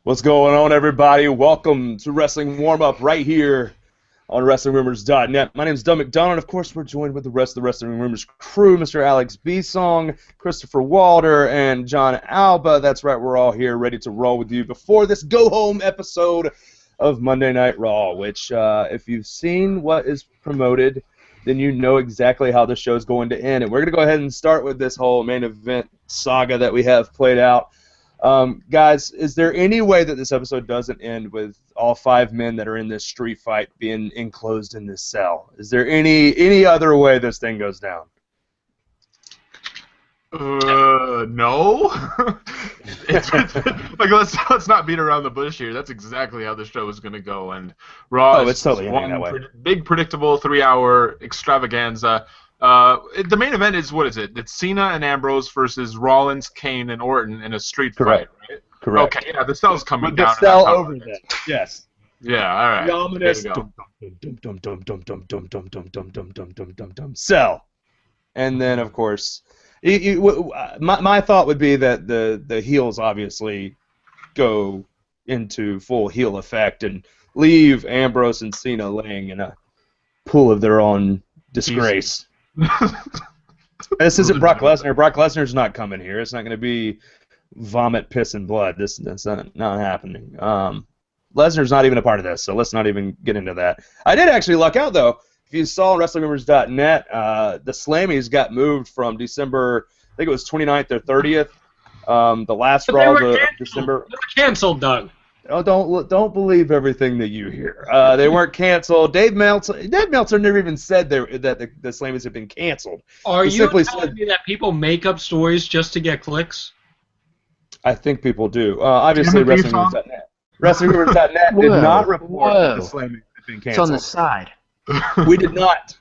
What's going on, everybody? Welcome to Wrestling Warm-Up right here on WrestlingRumors.net. My name is Doug McDonald, and of course we're joined with the rest of the Wrestling Rumors crew, Mr. Alex Bisong, Christopher Walder, and John Alba. That's right, we're all here ready to roll with you before this go-home episode of Monday Night Raw, which, if you've seen what is promoted, then you know exactly how the show is going to end. And we're going to go ahead and start with this whole main event saga that we have played out. Guys, is there any way that this episode doesn't end with all 5 men that are in this street fight being enclosed in this cell? Is there any other way this thing goes down? No. Like let's not beat around the bush here. That's exactly how the show is going to go. And Raw is totally one big, predictable 3-hour extravaganza. The main event is, what is it? It's Cena and Ambrose versus Rollins, Kane, and Orton in a street fight, right? Correct. Okay, yeah, the cell's coming down. The cell over there. Yes. Yeah, all right. The ominous cell. And then, of course, my thought would be that the heels obviously go into full heel effect and leave Ambrose and Cena laying in a pool of their own disgrace. This isn't Brock Lesnar. Brock Lesnar's not coming here. It's not going to be vomit, piss, and blood. That's not happening. Lesnar's not even a part of this, so let's not even get into that. I did actually luck out, though. If you saw on WrestlingRumors.net, the Slammies got moved from December, I think it was 29th or 30th. The last Raw of December. They were canceled, Doug. Oh, don't believe everything that you hear. They weren't canceled. Dave Meltzer never even said that the Slammies have been canceled. Are you telling me that people make up stories just to get clicks? I think people do. Obviously, WrestlingRumors.net. WrestlingRumors.net did not report that the Slammies have been canceled. It's on the side. We did not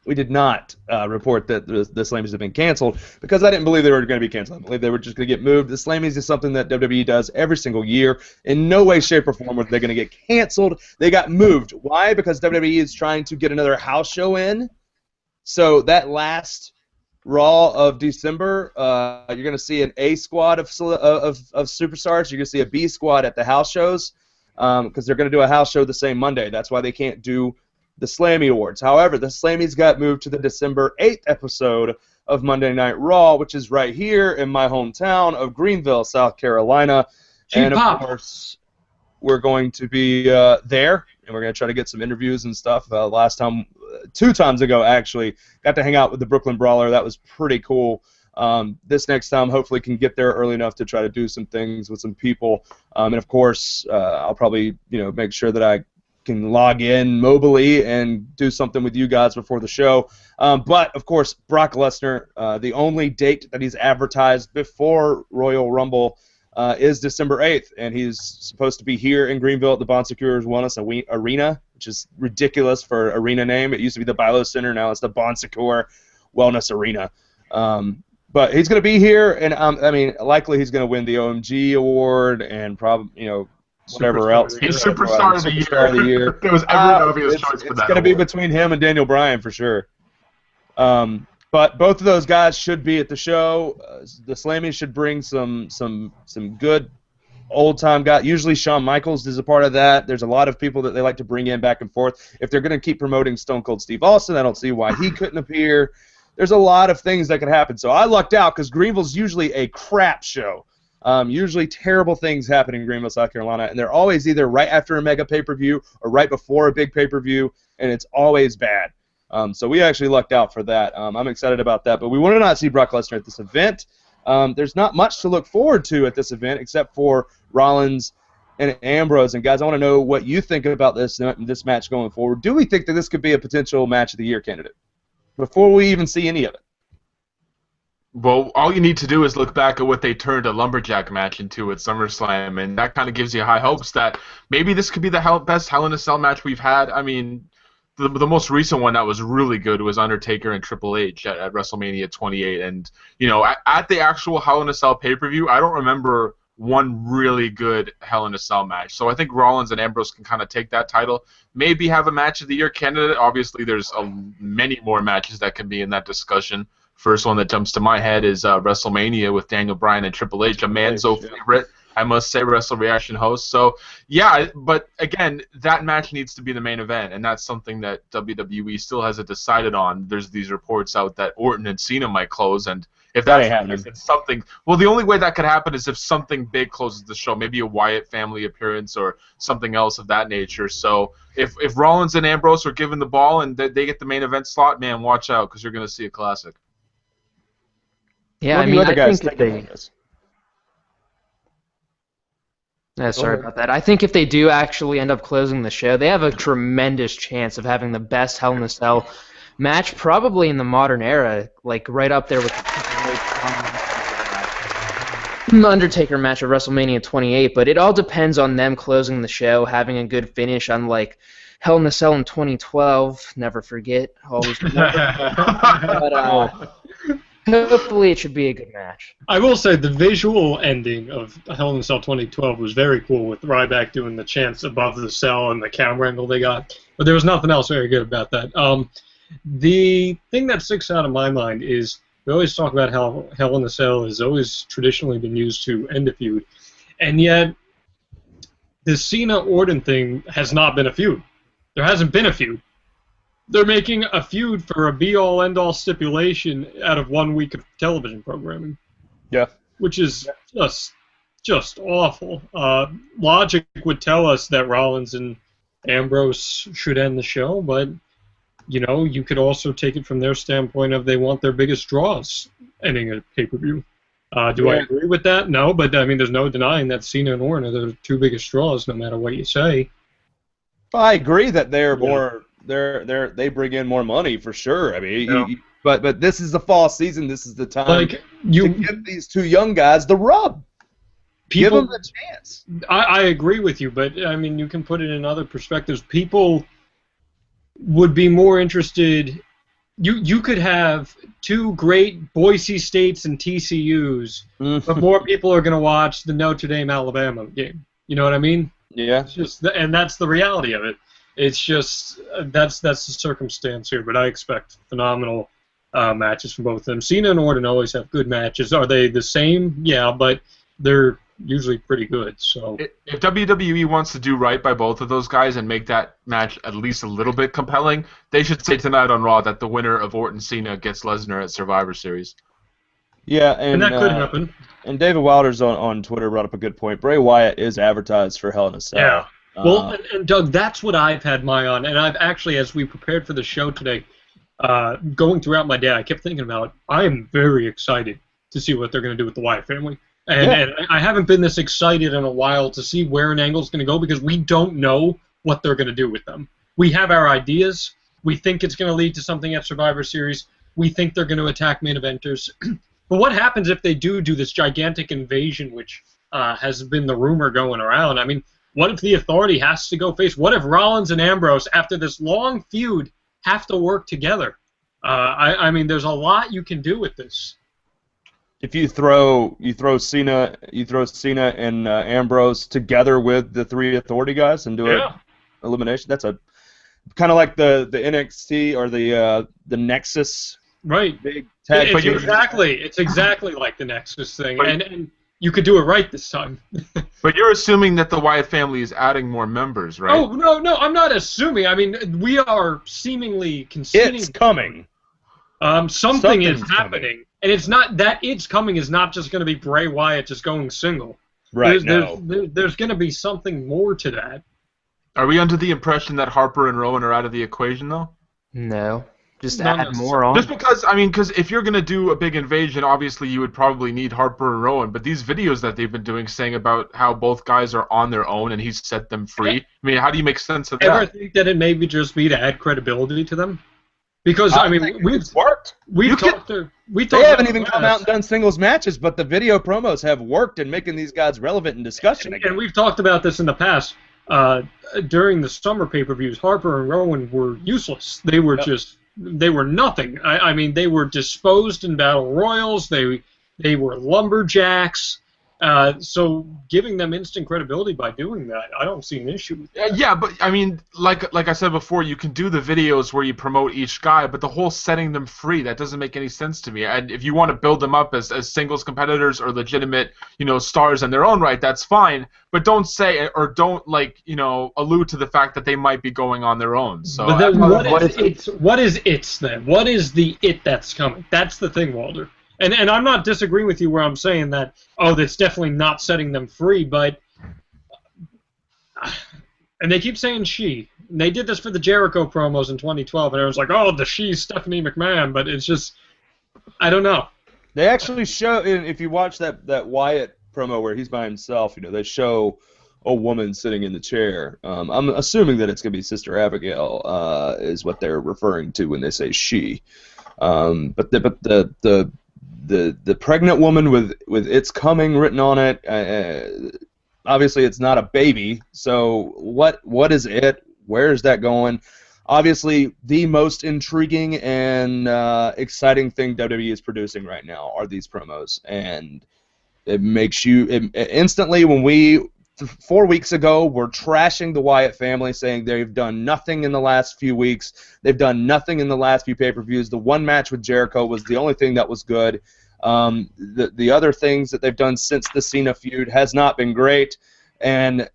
report that the Slammies have been canceled because I didn't believe they were going to be canceled. I believe they were just going to get moved. The Slammies is something that WWE does every single year. In no way, shape, or form were they going to get canceled. They got moved. Why? Because WWE is trying to get another house show in. So that last Raw of December, you're going to see an A squad of superstars. You're going to see a B squad at the house shows because they're going to do a house show the same Monday. That's why they can't do the Slammy Awards. However, the Slammies got moved to the December 8th episode of Monday Night Raw, which is right here in my hometown of Greenville, South Carolina. And, of course, we're going to be there, and we're going to try to get some interviews and stuff. Last time, 2 times ago, actually, got to hang out with the Brooklyn Brawler. That was pretty cool. This next time, hopefully, can get there early enough to try to do some things with some people. And, of course, I'll probably make sure that I can log in mobily and do something with you guys before the show. But, of course, Brock Lesnar, the only date that he's advertised before Royal Rumble is December 8th, and he's supposed to be here in Greenville at the Bon Secours Wellness Arena, which is ridiculous for an arena name. It used to be the Bilo Center, now it's the Bon Secours Wellness Arena. But he's going to be here, and I mean, likely he's going to win the OMG award and probably, whatever else. He's Superstar of the Year. There was every obvious choice for that. It's going to be between him and Daniel Bryan for sure. But both of those guys should be at the show. The Slammies should bring some good old-time guys. Usually Shawn Michaels is a part of that. There's a lot of people that they like to bring in back and forth. If they're going to keep promoting Stone Cold Steve Austin, I don't see why he couldn't appear. There's a lot of things that could happen. So I lucked out because Greenville's usually a crap show. Usually terrible things happen in Greenville, South Carolina, and they're always either right after a mega pay-per-view or right before a big pay-per-view, and it's always bad. So we actually lucked out for that. I'm excited about that, but we want to not see Brock Lesnar at this event. There's not much to look forward to at this event except for Rollins and Ambrose. And, guys, I want to know what you think about this match going forward. Do we think that this could be a potential Match of the Year candidate before we even see any of it? Well, all you need to do is look back at what they turned a lumberjack match into at SummerSlam, and that kind of gives you high hopes that maybe this could be the best Hell in a Cell match we've had. I mean, the most recent one that was really good was Undertaker and Triple H at WrestleMania 28, and at the actual Hell in a Cell pay-per-view, I don't remember one really good Hell in a Cell match. So I think Rollins and Ambrose can kind of take that title, maybe have a Match of the Year candidate. Obviously, there's many more matches that can be in that discussion. First one that jumps to my head is WrestleMania with Daniel Bryan and Triple H, a Manzo favorite. I must say, Wrestle Reaction host. So, yeah, but again, that match needs to be the main event, and that's something that WWE still hasn't decided on. There's these reports out that Orton and Cena might close, and if That that's ain't happening. it's something, well, the only way that could happen is if something big closes the show, maybe a Wyatt family appearance or something else of that nature. So, if Rollins and Ambrose are given the ball and they get the main event slot, man, watch out because you're going to see a classic. Yeah, What I do you mean, other I guys think if think they. about this? Yeah, sorry ahead. about that. I think if they do actually end up closing the show, they have a tremendous chance of having the best Hell in a Cell match probably in the modern era, like right up there with the Undertaker match of WrestleMania 28. But it all depends on them closing the show, having a good finish, unlike Hell in a Cell in 2012. Never forget, always remember. But hopefully it should be a good match. I will say the visual ending of Hell in a Cell 2012 was very cool with Ryback doing the chants above the cell and the camera angle they got. But there was nothing else very good about that. The thing that sticks out of my mind is we always talk about how Hell in a Cell has always traditionally been used to end a feud. And yet the Cena-Orton thing has not been a feud. There hasn't been a feud. They're making a feud for a be-all, end-all stipulation out of 1 week of television programming. Yeah. Which is just awful. Logic would tell us that Rollins and Ambrose should end the show, but, you know, you could also take it from their standpoint of they want their biggest draws ending a pay-per-view. Do I agree with that? No, but, I mean, there's no denying that Cena and Orton are the two biggest draws, no matter what you say. I agree that they're more... They bring in more money for sure. I mean, but this is the fall season. This is the time to give these two young guys the rub. Give them the chance. I agree with you, but I mean, you can put it in other perspectives. People would be more interested. You could have two great Boise States and TCUs, but more people are going to watch the Notre Dame Alabama game. You know what I mean? Yeah. It's just, and that's the reality of it. It's just that's the circumstance here, but I expect phenomenal matches from both of them. Cena and Orton always have good matches. Are they the same? Yeah, but they're usually pretty good. So if WWE wants to do right by both of those guys and make that match at least a little bit compelling, they should say tonight on Raw that the winner of Orton Cena gets Lesnar at Survivor Series. Yeah, and that could happen. And David Wilder's on Twitter brought up a good point. Bray Wyatt is advertised for Hell in a Cell. Yeah. Well, and Doug, that's what I've had my eye on, and I've actually, as we prepared for the show today, going throughout my day, I kept thinking about, I am very excited to see what they're going to do with the Wyatt family. And I haven't been this excited in a while to see where an angle's going to go because we don't know what they're going to do with them. We have our ideas. We think it's going to lead to something at Survivor Series. We think they're going to attack main eventers. But what happens if they do this gigantic invasion, which has been the rumor going around? I mean, what if the Authority has to go face? What if Rollins and Ambrose, after this long feud, have to work together? I mean, there's a lot you can do with this. If you throw Cena and Ambrose together with the three Authority guys and do an elimination, that's a kind of like the NXT or the Nexus. Right. Big tag. It's exactly like the Nexus thing, and you could do it right this time. But you're assuming that the Wyatt family is adding more members, right? Oh, no, I'm not assuming. I mean, we are seemingly conceding. It's coming. Something is happening. And it's not that it's coming is not just going to be Bray Wyatt just going single. Right, there's going to be something more to that. Are we under the impression that Harper and Rowan are out of the equation, though? No. Just add more on. Just because if you're going to do a big invasion, obviously you would probably need Harper and Rowan. But these videos that they've been doing saying about how both guys are on their own and he's set them free, I mean, how do you make sense of that? Ever think that it maybe just be to add credibility to them? Because, I mean, we've worked. They haven't even come out and done singles matches, but the video promos have worked in making these guys relevant in discussion again. And we've talked about this in the past. During the summer pay-per-views, Harper and Rowan were useless. They were they were nothing. I mean, they were disposed in battle royals. They were lumberjacks. So giving them instant credibility by doing that, I don't see an issue with that. Yeah, but I mean, like I said before, you can do the videos where you promote each guy, but the whole setting them free, that doesn't make any sense to me. And if you want to build them up as singles competitors or legitimate, stars in their own right, that's fine. But don't say or don't allude to the fact that they might be going on their own. So but then what is it then? What is the it that's coming? That's the thing, Walter. And I'm not disagreeing with you where I'm saying that, that's definitely not setting them free, but... And they keep saying she. And they did this for the Jericho promos in 2012, and everyone's like, the she's Stephanie McMahon, but it's just... I don't know. They actually show, if you watch that Wyatt promo where he's by himself, they show a woman sitting in the chair. I'm assuming that it's going to be Sister Abigail, is what they're referring to when they say she. But the pregnant woman with "It's Coming" written on it, obviously it's not a baby. So what is it? Where is that going? Obviously, the most intriguing and exciting thing WWE is producing right now are these promos, and it makes you instantly. When we 4 weeks ago were trashing the Wyatt family, saying they've done nothing in the last few weeks, they've done nothing in the last few pay-per-views. The one match with Jericho was the only thing that was good. The other things that they've done since the Cena feud has not been great, and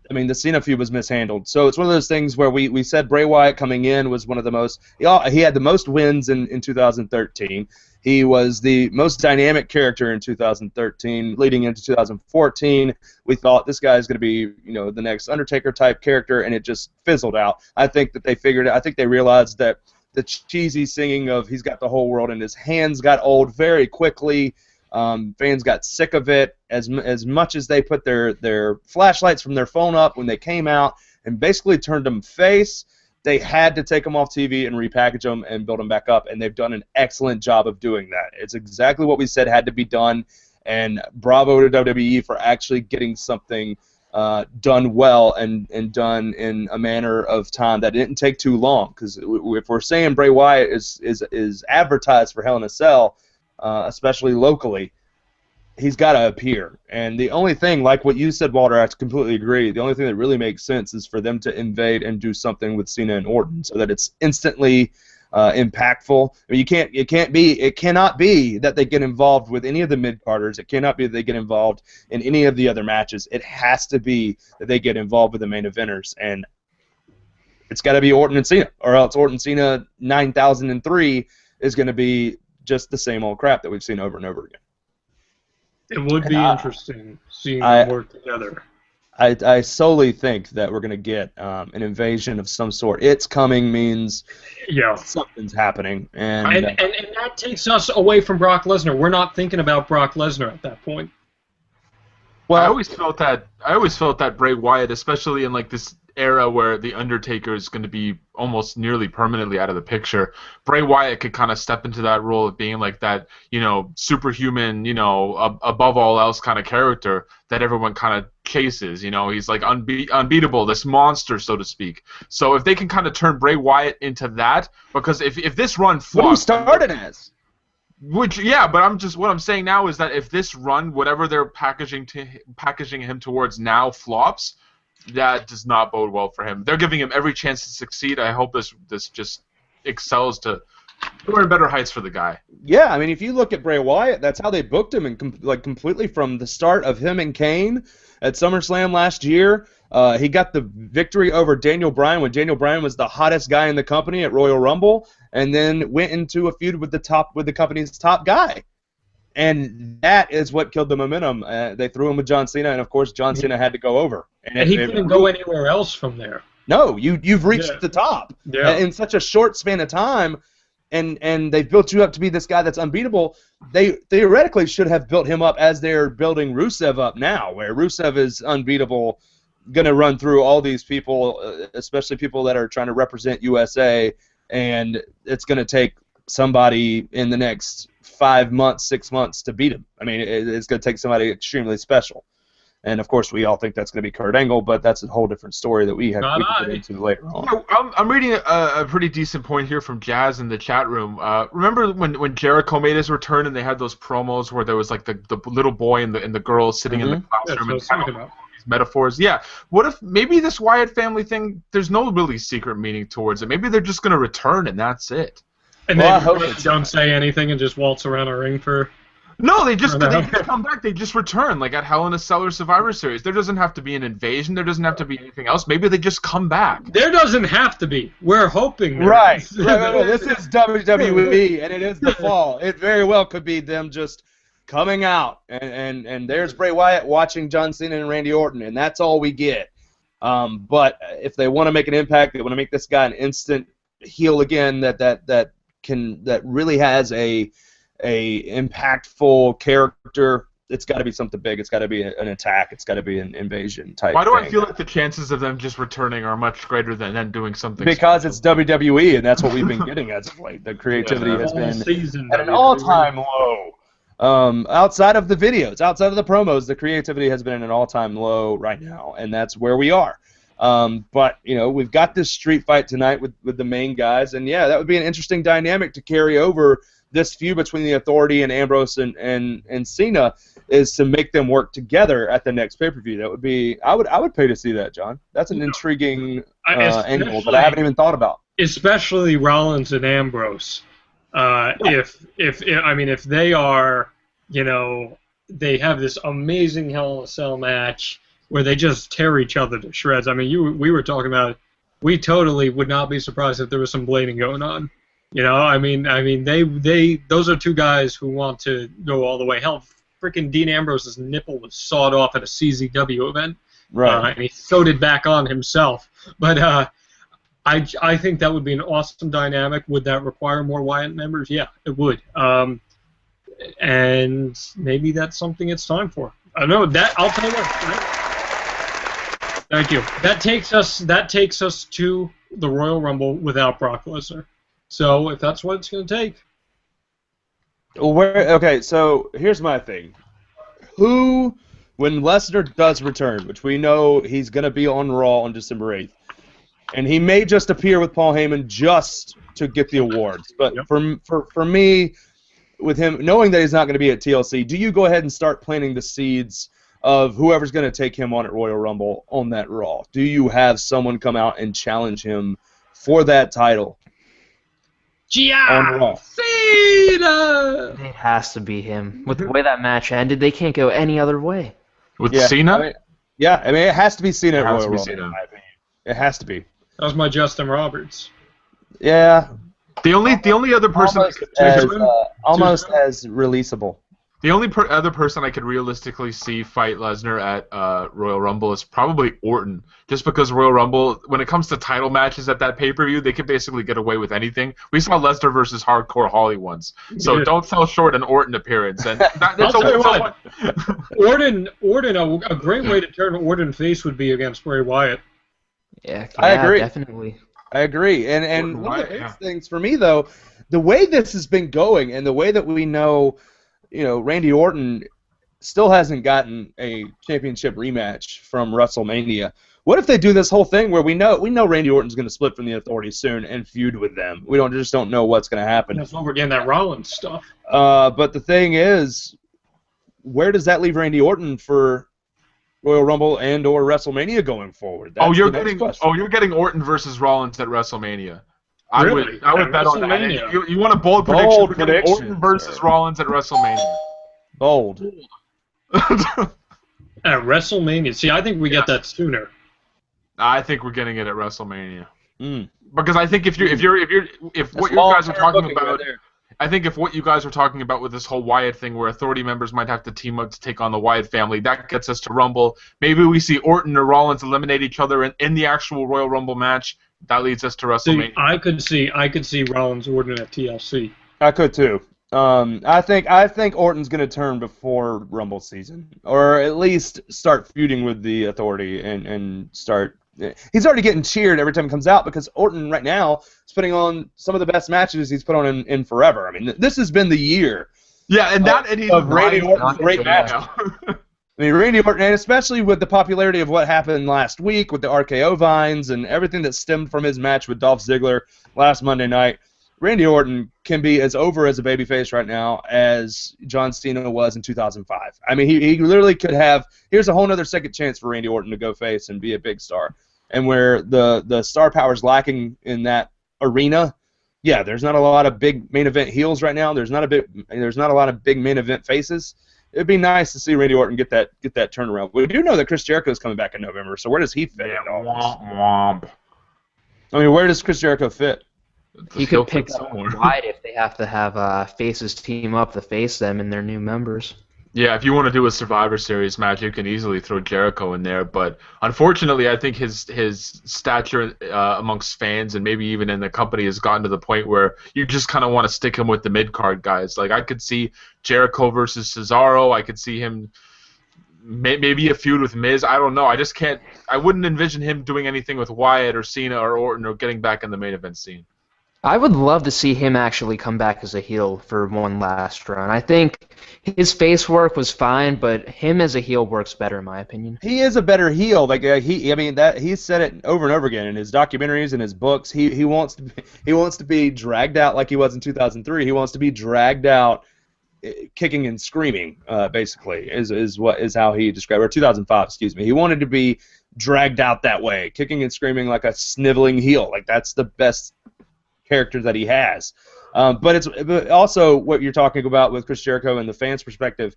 I mean the Cena feud was mishandled. So it's one of those things where we said Bray Wyatt coming in was one of the most. He had the most wins in 2013. He was the most dynamic character in 2013, leading into 2014. We thought this guy is going to be, the next Undertaker type character, and it just fizzled out. I think that they figured it. I think they realized that the cheesy singing of "He's got the whole world in his hands" got old very quickly. Fans got sick of it as much as they put their flashlights from their phone up when they came out and basically turned them face. They had to take them off TV and repackage them and build them back up, and they've done an excellent job of doing that. It's exactly what we said had to be done, and bravo to WWE for actually getting something done well and done in a manner of time that didn't take too long. Because if we're saying Bray Wyatt is advertised for Hell in a Cell, especially locally, he's got to appear. And the only thing, like what you said, Walter, I completely agree. The only thing that really makes sense is for them to invade and do something with Cena and Orton, so that it's instantly impactful. I mean, it cannot be that they get involved with any of the mid-carders. It cannot be that they get involved in any of the other matches. It has to be that they get involved with the main eventers, and it's got to be Orton and Cena, or else Orton Cena 9003 is going to be just the same old crap that we've seen over and over again. It would be interesting seeing them work together. I solely think that we're going to get an invasion of some sort. It's coming means something's happening. And that takes us away from Brock Lesnar. We're not thinking about Brock Lesnar at that point. Well, I always felt that Bray Wyatt, especially in this era where the Undertaker is going to be almost nearly permanently out of the picture, Bray Wyatt could kind of step into that role of being that, superhuman, above all else kind of character that everyone kind of chases. He's unbeatable, this monster, so to speak. So if they can kind of turn Bray Wyatt into that, because if this run flops, what he started as. But what I'm saying now is that if this run, whatever they're packaging him towards now, flops, that does not bode well for him. They're giving him every chance to succeed. I hope this just excels to better heights for the guy. Yeah, I mean, if you look at Bray Wyatt, that's how they booked him, and completely from the start of him and Kane at SummerSlam last year. He got the victory over Daniel Bryan when Daniel Bryan was the hottest guy in the company at Royal Rumble, and then went into a feud with the company's top guy. And that is what killed the momentum. They threw him with John Cena, and of course John Cena had to go over. And he couldn't go anywhere else from there. No, you've reached the top in such a short span of time, and they've built you up to be this guy that's unbeatable. They theoretically should have built him up as they're building Rusev up now, where Rusev is unbeatable, going to run through all these people, especially people that are trying to represent USA, and it's going to take somebody in the next 5 months, 6 months to beat him. I mean, it's going to take somebody extremely special. And, of course, we all think that's going to be Kurt Angle, but that's a whole different story that we can get into later on. I'm reading a pretty decent point here from Jazz in the chat room. Remember when Jericho made his return and they had those promos where there was like the little boy and the girl sitting in the classroom and kind of these metaphors? Yeah. What if maybe this Wyatt family thing, there's no really secret meaning towards it. Maybe they're just going to return and that's it. And then don't say anything and just waltz around a ring for... No, they just come back. They just return, like at Hell in a Cell or Survivor Series. There doesn't have to be an invasion. There doesn't have to be anything else. Maybe they just come back. There doesn't have to be. We're hoping. Right. This is WWE, and it is the fall. It very well could be them just coming out, and there's Bray Wyatt watching John Cena and Randy Orton, and that's all we get. But if they want to make an impact, they want to make this guy an instant heel again. That really has a impactful character. It's got to be something big. It's got to be an attack. It's got to be an invasion type. Why do thing. I feel like the chances of them just returning are much greter than them doing something? Because it's WWE, and that's what we've been getting as of late. The creativity has been at an all-time low. Outside of the videos, outside of the promos, the creativity has been at an all-time low right now, and that's where we are. But we've got this street fight tonight with the main guys, and yeah, that would be an interesting dynamic to carry over. This feud between the Authority and Ambrose and Cena is to make them work together at the next pay-per-view. That would be I would pay to see that, John. That's an intriguing angle that I haven't even thought about. Especially Rollins and Ambrose. If they are, they have this amazing Hell in a Cell match where they just tear each other to shreds. I mean, we were talking about it. We totally would not be surprised if there was some blading going on. Those are two guys who want to go all the way. Hell, freaking Dean Ambrose's nipple was sawed off at a CZW event, right? And he sewed it back on himself. But I think that would be an awesome dynamic. Would that require more Wyatt members? Yeah, it would. And maybe that's something it's time for. I know that. I'll tell you what. Thank you. That takes us to the Royal Rumble without Brock Lesnar. So if that's what it's going to take. Okay, so here's my thing. When Lesnar does return, which we know he's going to be on Raw on December 8th, and he may just appear with Paul Heyman just to get the awards, but for me, with him knowing that he's not going to be at TLC, do you go ahead and start planting the seeds of whoever's going to take him on at Royal Rumble on that Raw? Do you have someone come out and challenge him for that title? Cena! It has to be him. With the way that match ended, they can't go any other way. With Cena? I mean, it has to be Cena at Royal Rumble, in my opinion. It has to be. That was my Justin Roberts. Yeah. The only other person almost as releasable. The only other person I could realistically see fight Lesnar at Royal Rumble is probably Orton, just because Royal Rumble, when it comes to title matches at that pay-per-view, they could basically get away with anything. We saw Lesnar versus Hardcore Holly once, so don't sell short an Orton appearance. And Orton, a great way to turn Orton face would be against Bray Wyatt. Yeah, I agree. Definitely. I agree. And one of the biggest things for me, though, the way this has been going and the way that we know, Randy Orton still hasn't gotten a championship rematch from WrestleMania. What if they do this whole thing where we know Randy Orton's going to split from the Authority soon and feud with them? We just don't know what's going to happen. That's why we're getting that Rollins stuff. But the thing is, where does that leave Randy Orton for Royal Rumble and or WrestleMania going forward? You're getting Orton versus Rollins at WrestleMania. Really? I would bet on that. You want a bold prediction? Orton versus Rollins at WrestleMania. Bold. At WrestleMania. See, I think we get that sooner. I think we're getting it at WrestleMania. Because I think if what you guys are talking about, I think if what you guys are talking about with this whole Wyatt thing, where Authority members might have to team up to take on the Wyatt family, that gets us to Rumble. Maybe we see Orton or Rollins eliminate each other in the actual Royal Rumble match. That leads us to WrestleMania. See, I could see Rollins Orton at TLC. I could too. I think Orton's going to turn before Rumble season, or at least start feuding with the Authority and start. He's already getting cheered every time he comes out because Orton right now is putting on some of the best matches he's put on in forever. I mean, this has been the year. Yeah, and he's of Randy Orton's great match. I mean, Randy Orton, and especially with the popularity of what happened last week with the RKO vines and everything that stemmed from his match with Dolph Ziggler last Monday night, Randy Orton can be as over as a babyface right now as John Cena was in 2005. I mean, he literally could have, here's a whole other second chance for Randy Orton to go face and be a big star. And where the star power is lacking in that arena, yeah, there's not a lot of big main event heels right now. There's not a lot of big main event faces. It'd be nice to see Randy Orton get that turnaround. We do know that Chris Jericho is coming back in November, so where does he fit into all this? I mean, where does Chris Jericho fit? He could pick up Wyatt if they have to have faces team up to face them and their new members. Yeah, if you want to do a Survivor Series match, you can easily throw Jericho in there. But unfortunately, I think his stature amongst fans and maybe even in the company has gotten to the point where you just kind of want to stick him with the mid-card guys. Like, I could see Jericho versus Cesaro. I could see him maybe a feud with Miz. I don't know. I just can't. I wouldn't envision him doing anything with Wyatt or Cena or Orton or getting back in the main event scene. I would love to see him actually come back as a heel for one last run. I think his face work was fine, but him as a heel works better in my opinion. He is a better heel. Like he's said it over and over again in his documentaries and his books. He wants to be dragged out like he was in 2003. He wants to be dragged out, kicking and screaming. Basically, is how he described it. Or 2005, excuse me. He wanted to be dragged out that way, kicking and screaming like a sniveling heel. Like that's the best character that he has. But also what you're talking about with Chris Jericho and the fans' perspective,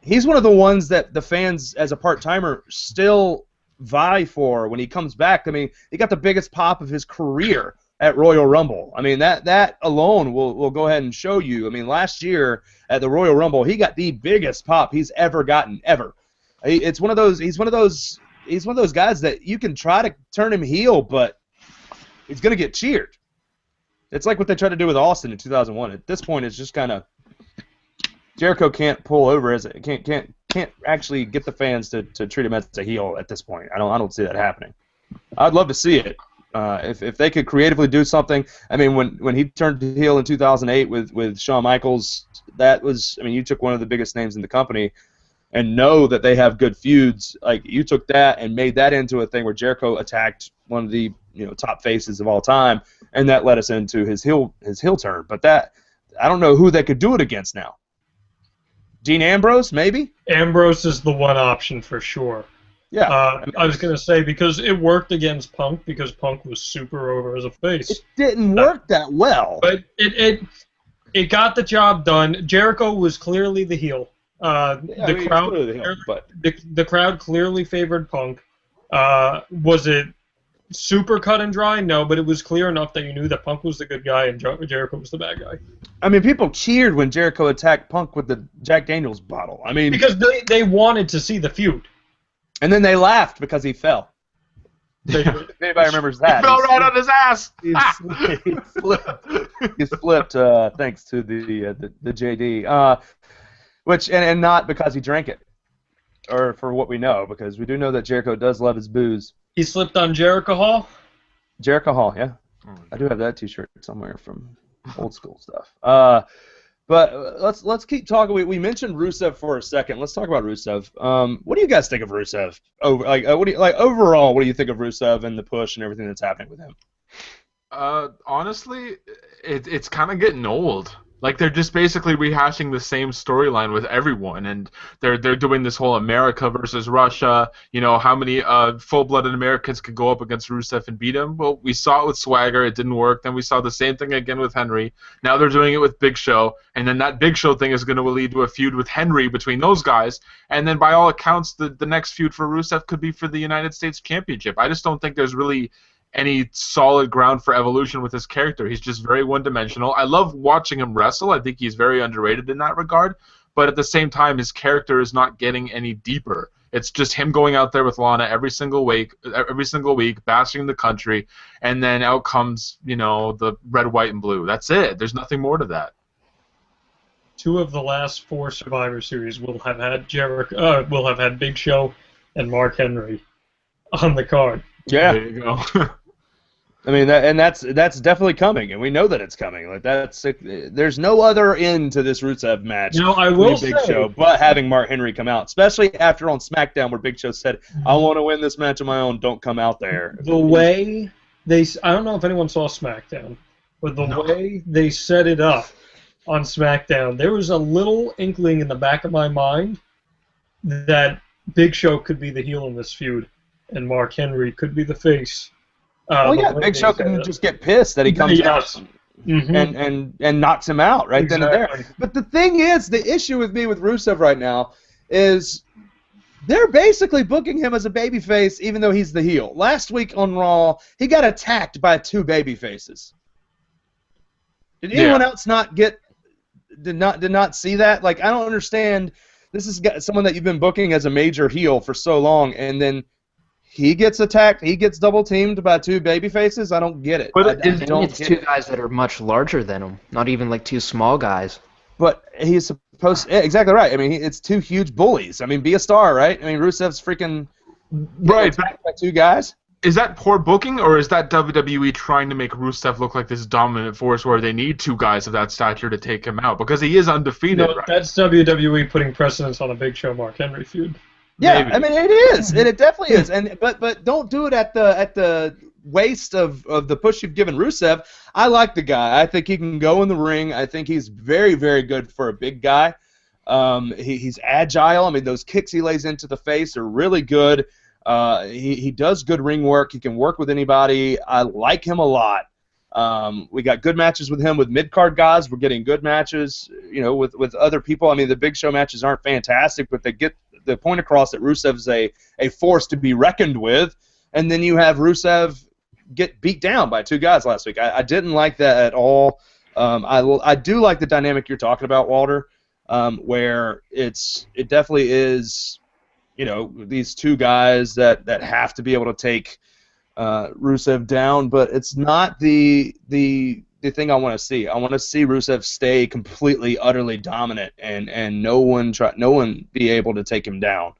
he's one of the ones that the fans as a part-timer still vie for when he comes back. I mean, he got the biggest pop of his career at Royal Rumble. I mean, that alone will go ahead and show you. I mean, last year at the Royal Rumble, he got the biggest pop he's ever gotten, ever. He's one of those guys that you can try to turn him heel, but he's going to get cheered. It's like what they tried to do with Austin in 2001. At this point, it's just kind of Jericho can't pull over can't actually get the fans to treat him as a heel at this point. I don't see that happening. I'd love to see it if they could creatively do something. I mean, when he turned heel in 2008 with Shawn Michaels, that was, I mean, you took one of the biggest names in the company and know that they have good feuds. Like, you took that and made that into a thing where Jericho attacked one of the top faces of all time, and that led us into his heel turn. But that, I don't know who they could do it against now. Dean Ambrose, maybe? Ambrose is the one option for sure. Yeah. I was going to say, because it worked against Punk, because Punk was super over as a face. It didn't work that well. But it got the job done. Jericho was clearly the heel. The crowd clearly favored Punk. Was it super cut and dry? No, but it was clear enough that you knew that Punk was the good guy and Jericho was the bad guy. I mean, people cheered when Jericho attacked Punk with the Jack Daniels bottle. I mean, because they wanted to see the feud. And then they laughed because he fell. If anybody remembers that. He fell right on his ass. He flipped thanks to the JD. Which and not because he drank it, or for what we know, because we do know that Jericho does love his booze. He slipped on Jericho Hall? Jericho Hall, yeah. I do have that T-shirt somewhere from old school stuff. But let's keep talking. We mentioned Rusev for a second. Let's talk about Rusev. What do you guys think of Rusev? Overall, what do you think of Rusev and the push and everything that's happening with him? Honestly, it's kind of getting old. Like, they're just basically rehashing the same storyline with everyone, and they're doing this whole America versus Russia. How many full-blooded Americans could go up against Rusev and beat him? Well, we saw it with Swagger. It didn't work. Then we saw the same thing again with Henry. Now they're doing it with Big Show, and then that Big Show thing is going to lead to a feud with Henry between those guys, and then by all accounts, the next feud for Rusev could be for the United States Championship. I just don't think there's really any solid ground for evolution with his character. He's just very one-dimensional. I love watching him wrestle. I think he's very underrated in that regard. But at the same time, his character is not getting any deeper. It's just him going out there with Lana every single week, bashing the country, and then out comes, the red, white, and blue. That's it. There's nothing more to that. 2 of the last 4 Survivor Series will have had Big Show and Mark Henry on the card. Yeah. There you go. I mean, that's definitely coming, and we know that it's coming. Like there's no other end to this Rusev match. I will Big say, Show, but having Mark Henry come out, especially after on SmackDown where Big Show said, "I want to win this match on my own. Don't come out there." The way I don't know if anyone saw SmackDown, but the way they set it up on SmackDown, there was a little inkling in the back of my mind that Big Show could be the heel in this feud, and Mark Henry could be the face. Big Show can just get pissed that he comes out and knocks him out right then and there. But the thing is, the issue with me with Rusev right now is they're basically booking him as a babyface even though he's the heel. Last week on Raw, he got attacked by 2 babyfaces. Did anyone else did not see that? Like, I don't understand. This is someone that you've been booking as a major heel for so long, and then he gets attacked. He gets double teamed by 2 babyfaces. I don't get it. But it's 2 guys that are much larger than him, not even like 2 small guys. But he's supposed to, exactly right. I mean, it's 2 huge bullies. I mean, be a star, right? I mean, Rusev's freaking attacked by 2 guys. Is that poor booking, or is that WWE trying to make Rusev look like this dominant force where they need 2 guys of that stature to take him out? Because he is undefeated. No, that's WWE putting precedence on a Big Show Mark Henry feud. Yeah, Maybe. I mean it is, and it definitely is, but don't do it at the waste of the push you've given Rusev. I like the guy. I think he can go in the ring. I think he's very, very good for a big guy. He's agile. I mean, those kicks he lays into the face are really good. He does good ring work. He can work with anybody. I like him a lot. We got good matches with him with mid-card guys. We're getting good matches, with other people. I mean, the Big Show matches aren't fantastic, but they get the point across that Rusev's a force to be reckoned with. And then you have Rusev get beat down by 2 guys last week. I didn't like that at all. I do like the dynamic you're talking about, Walter, where it definitely is, these 2 guys that have to be able to take Rusev down, but it's not the thing I want to see. I want to see Rusev stay completely, utterly dominant, and no one be able to take him down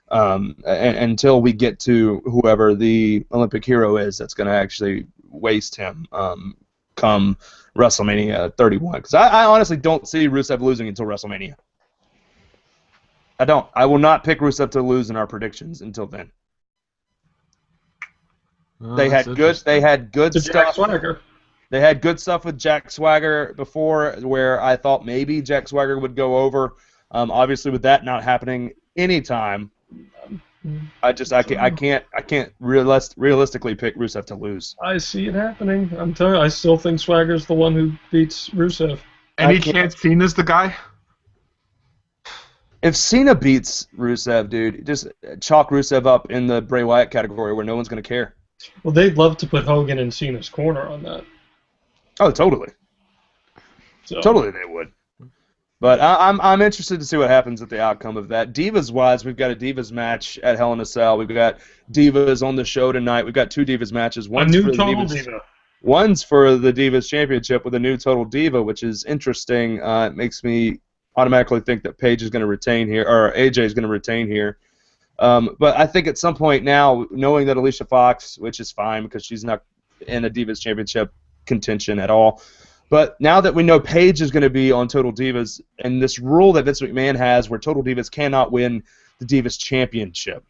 until we get to whoever the Olympic hero is that's going to actually waste him come WrestleMania 31. Because I honestly don't see Rusev losing until WrestleMania. I don't. I will not pick Rusev to lose in our predictions until then. They had good stuff. They had good stuff with Jack Swagger before, where I thought maybe Jack Swagger would go over. Obviously, with that not happening anytime, I can't realistically pick Rusev to lose. I see it happening. I'm telling you, I still think Swagger's the one who beats Rusev. Any chance Cena's the guy? If Cena beats Rusev, dude, just chalk Rusev up in the Bray Wyatt category where no one's going to care. Well, they'd love to put Hogan in Cena's corner on that. Oh, totally. So. Totally they would. But I'm interested to see what happens at the outcome of that. Divas-wise, we've got a Divas match at Hell in a Cell. We've got Divas on the show tonight. We've got 2 Divas matches. One's for the Divas, Diva. One's for the Divas Championship with a new Total Diva, which is interesting. It makes me automatically think that Paige is going to retain here, or AJ is going to retain here. But I think at some point now, knowing that Alicia Fox, which is fine because she's not in a Divas Championship contention at all, but now that we know Paige is going to be on Total Divas, and this rule that Vince McMahon has where Total Divas cannot win the Divas Championship,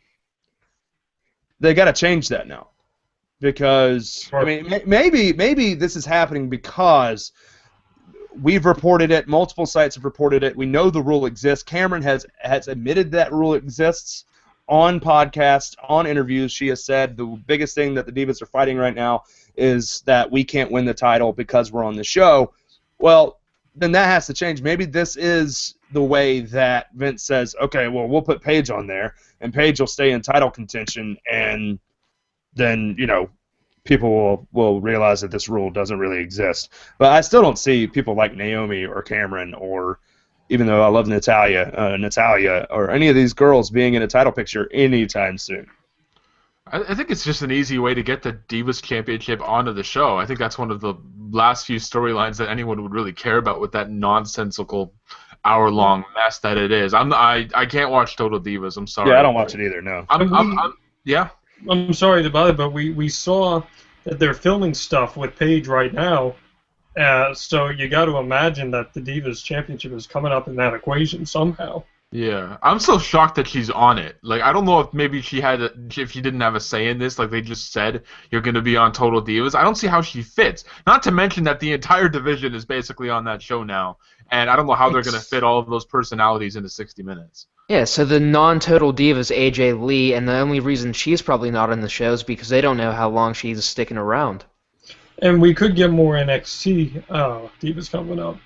they got to change that now. Because, I mean, maybe this is happening because we've reported it, multiple sites have reported it, we know the rule exists, Cameron has admitted that rule exists on podcasts, on interviews. She has said the biggest thing that the Divas are fighting right now is that we can't win the title because we're on the show. Well, then that has to change. Maybe this is the way that Vince says, okay, well, we'll put Paige on there, and Paige will stay in title contention, and then, people will realize that this rule doesn't really exist. But I still don't see people like Naomi or Cameron, or even though I love Natalia, or any of these girls being in a title picture anytime soon. I think it's just an easy way to get the Divas Championship onto the show. I think that's one of the last few storylines that anyone would really care about with that nonsensical hour-long mess that it is. I can't watch Total Divas. I'm sorry. Yeah, I don't watch it either. No. Yeah. I'm sorry to bother, but we saw they're filming stuff with Paige right now. So you got to imagine that the Divas Championship is coming up in that equation somehow. Yeah, I'm so shocked that she's on it. Like, I don't know if maybe if she didn't have a say in this, like they just said, you're going to be on Total Divas. I don't see how she fits. Not to mention that the entire division is basically on that show now, and I don't know how they're going to fit all of those personalities into 60 minutes. Yeah, so the non-Total Diva is AJ Lee, and the only reason she's probably not in the show is because they don't know how long she's sticking around. And we could get more NXT Divas coming up.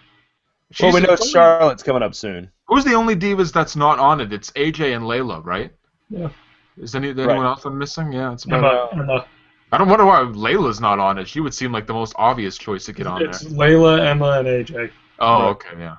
Well, we know Charlotte's coming up soon. Who's the only Divas that's not on it? It's AJ and Layla, right? Yeah. Is anyone else I'm missing? Yeah, it's about. Emma. I don't wonder why Layla's not on it. She would seem like the most obvious choice to get on there. It's Layla, Emma, and AJ. Oh, okay, yeah.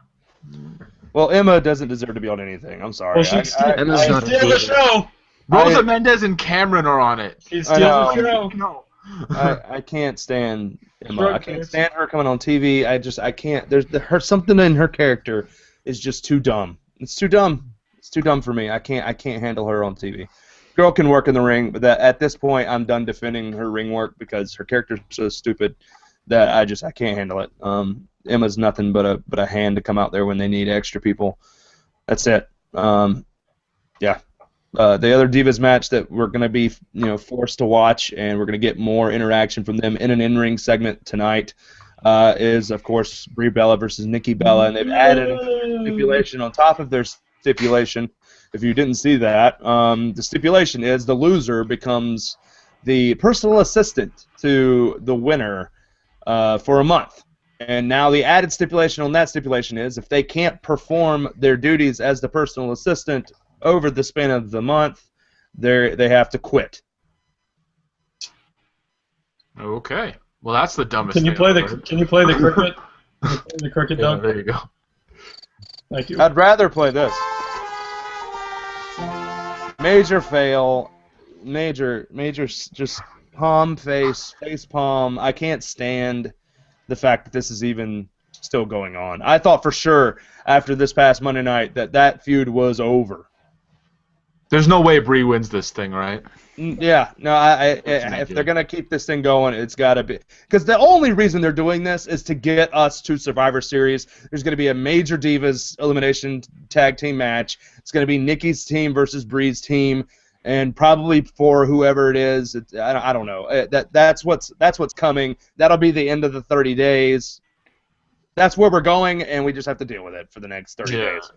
Well, Emma doesn't deserve to be on anything. I'm sorry. Well, she's stealing the show. Rosa Mendez and Cameron are on it. She's stealing the show. No. I can't stand Emma. I can't stand her coming on TV. I can't. There's something in her character is just too dumb. It's too dumb. It's too dumb for me. I can't handle her on TV. Girl can work in the ring, but at this point I'm done defending her ring work because her character's so stupid that I can't handle it. Emma's nothing but a hand to come out there when they need extra people. That's it. Yeah. The other Divas match that we're going to be forced to watch, and we're going to get more interaction from them in an in-ring segment tonight, is, of course, Brie Bella versus Nikki Bella, and they've added a stipulation on top of their stipulation. If you didn't see that, the stipulation is the loser becomes the personal assistant to the winner for a month. And now the added stipulation on that stipulation is if they can't perform their duties as the personal assistant over the span of the month, they have to quit. Okay. Well, that's the dumbest Can you thing play I've the heard. Can you play the cricket? Can you play the cricket, Yeah, Doug? there you go. Thank you. I'd rather play this. Major fail. Major just palm face palm. I can't stand the fact that this is even still going on. I thought for sure after this past Monday night that feud was over. There's no way Brie wins this thing, right? Yeah, no. If they're gonna keep this thing going, it's gotta be because the only reason they're doing this is to get us to Survivor Series. There's gonna be a major Divas elimination tag team match. It's gonna be Nikki's team versus Brie's team, and probably for whoever it is. I don't know. That's what's coming. That'll be the end of the 30 days. That's where we're going, and we just have to deal with it for the next 30 days.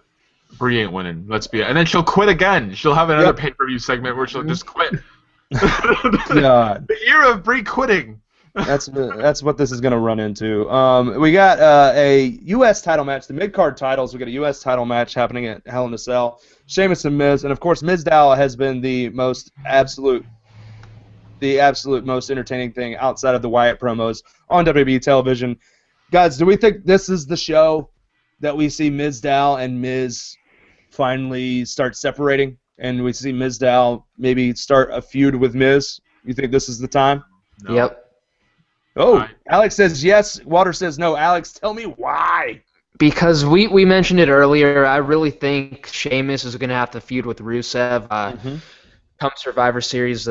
Brie ain't winning. Let's be, and then she'll quit again. She'll have another pay-per-view segment where she'll just quit. God. The era of Brie quitting. That's what this is going to run into. We got a U.S. title match, the mid-card titles. We got a U.S. title match happening at Hell in a Cell. Sheamus and Miz, and of course Mizdow has been the absolute most entertaining thing outside of the Wyatt promos on WWE television. Guys, do we think this is the show that we see Mizdow and Miz finally start separating, and we see Mizdow maybe start a feud with Miz? You think this is the time? No. Yep. Oh, Alex says yes. Water says no. Alex, tell me why. Because we mentioned it earlier, I really think Sheamus is going to have to feud with Rusev come Survivor Series,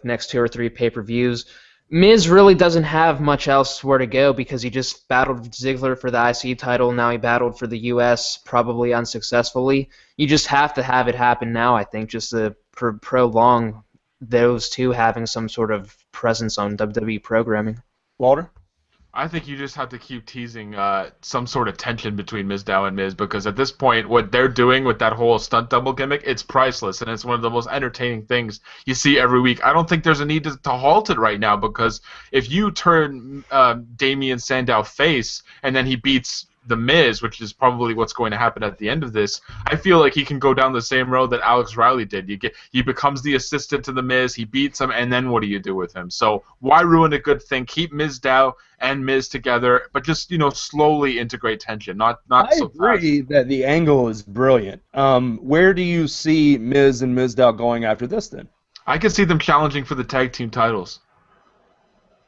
next 2 or 3 pay-per-views. Miz really doesn't have much else where to go because he just battled Ziggler for the IC title. Now he battled for the U.S. probably unsuccessfully. You just have to have it happen now, I think, just to prolong those two having some sort of presence on WWE programming. Walter? I think you just have to keep teasing some sort of tension between Mizdow and Miz, because at this point, what they're doing with that whole stunt double gimmick, it's priceless, and it's one of the most entertaining things you see every week. I don't think there's a need to halt it right now, because if you turn Damian Sandow face and then he beats The Miz, which is probably what's going to happen at the end of this, I feel like he can go down the same road that Alex Riley did. He becomes the assistant to The Miz, he beats him, and then what do you do with him? So why ruin a good thing? Keep Mizdow and Miz together, but just slowly integrate tension. Not so fast. I agree that the angle is brilliant. Where do you see Miz and Mizdow going after this then? I could see them challenging for the tag team titles.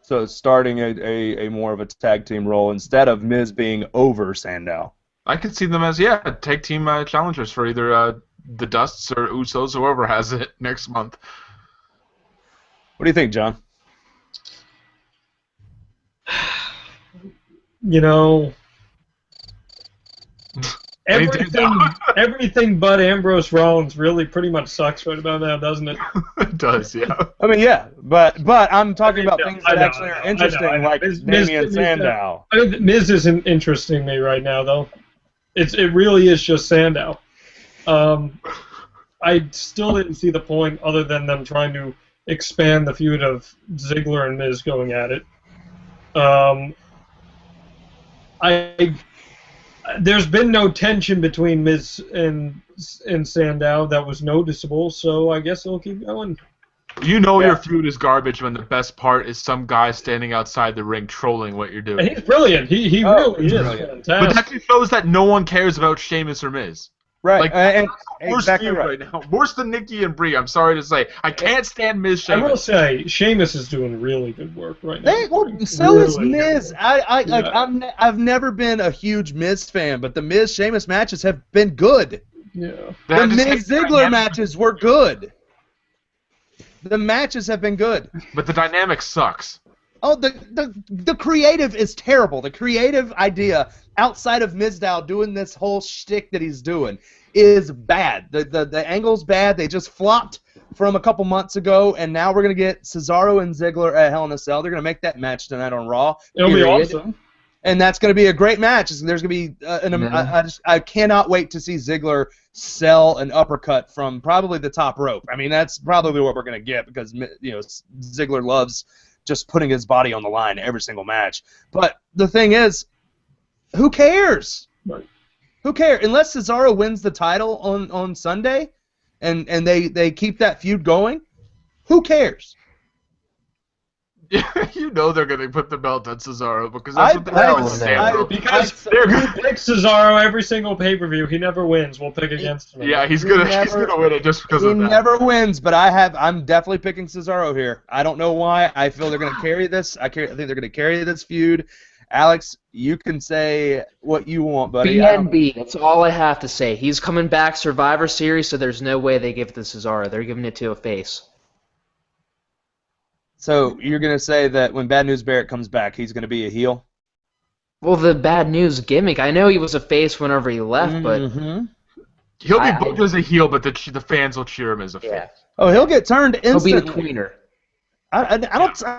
So starting a more of a tag team role instead of Miz being over Sandow. I could see them as tag team challengers for either the Dusts or Usos, whoever has it next month. What do you think, John? you know, Any day everything but Ambrose Rollins really pretty much sucks right about now, doesn't it? It does, yeah. I mean, yeah, but I'm talking about things that actually are I interesting, know. like Damian Sandow. I mean, Miz isn't interesting me right now, though. It really is just Sandow. I still didn't see the point other than them trying to expand the feud of Ziggler and Miz going at it. There's been no tension between Miz and Sandow that was noticeable, so I guess it'll keep going. You know your feud is garbage when the best part is some guy standing outside the ring trolling what you're doing. And he's brilliant. He really is fantastic. But that just shows that no one cares about Sheamus or Miz. Right, Like, and worst exactly feud right now. Worse than Nikki and Brie. I'm sorry to say. I can't stand Miz Sheamus. I will say, Sheamus is doing really good work right now. So is Miz. I've never been a huge Miz fan, but the Miz Sheamus matches have been good. Yeah. The Miz Ziggler matches were good. The matches have been good. But the dynamic sucks. Oh, the creative is terrible. The creative idea outside of Mizdow doing this whole shtick that he's doing is bad. The angle's bad. They just flopped from a couple months ago, and now we're going to get Cesaro and Ziggler at Hell in a Cell. They're going to make that match tonight on Raw. It'll be awesome. And that's going to be a great match. There's going to be I cannot wait to see Ziggler sell an uppercut from probably the top rope. I mean, that's probably what we're going to get because Ziggler loves just putting his body on the line every single match. But the thing is, who cares? Right. Who cares? Unless Cesaro wins the title on Sunday and they keep that feud going, who cares? You know they're going to put the belt on Cesaro because that's what they're Because we pick Cesaro every single pay-per-view. He never wins. We'll pick against him. Yeah, he's gonna win it just because of that. He never wins, but I'm definitely picking Cesaro here. I don't know why. I feel they're going to carry this. I think they're going to carry this feud. Alex, you can say what you want, buddy. BNB, that's all I have to say. He's coming back Survivor Series, so there's no way they give it to Cesaro. They're giving it to a face. So you're going to say that when Bad News Barrett comes back, he's going to be a heel? Well, the Bad News gimmick, I know he was a face whenever he left, but... He'll be booked as a heel, but the fans will cheer him as a face. Oh, he'll get turned instantly. He'll be the tweener. I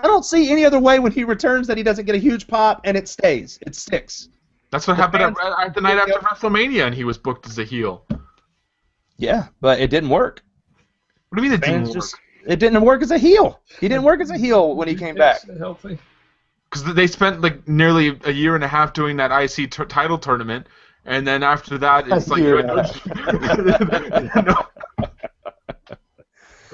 don't see any other way when he returns that he doesn't get a huge pop and it stays. It sticks. That's what happened at the night after WrestleMania, and he was booked as a heel. Yeah, but it didn't work. What do you mean it didn't work? It didn't work as a heel. He didn't work as a heel when he came back. Healthy. Because they spent like nearly a year and a half doing that IC title tournament, and then after that, it's like.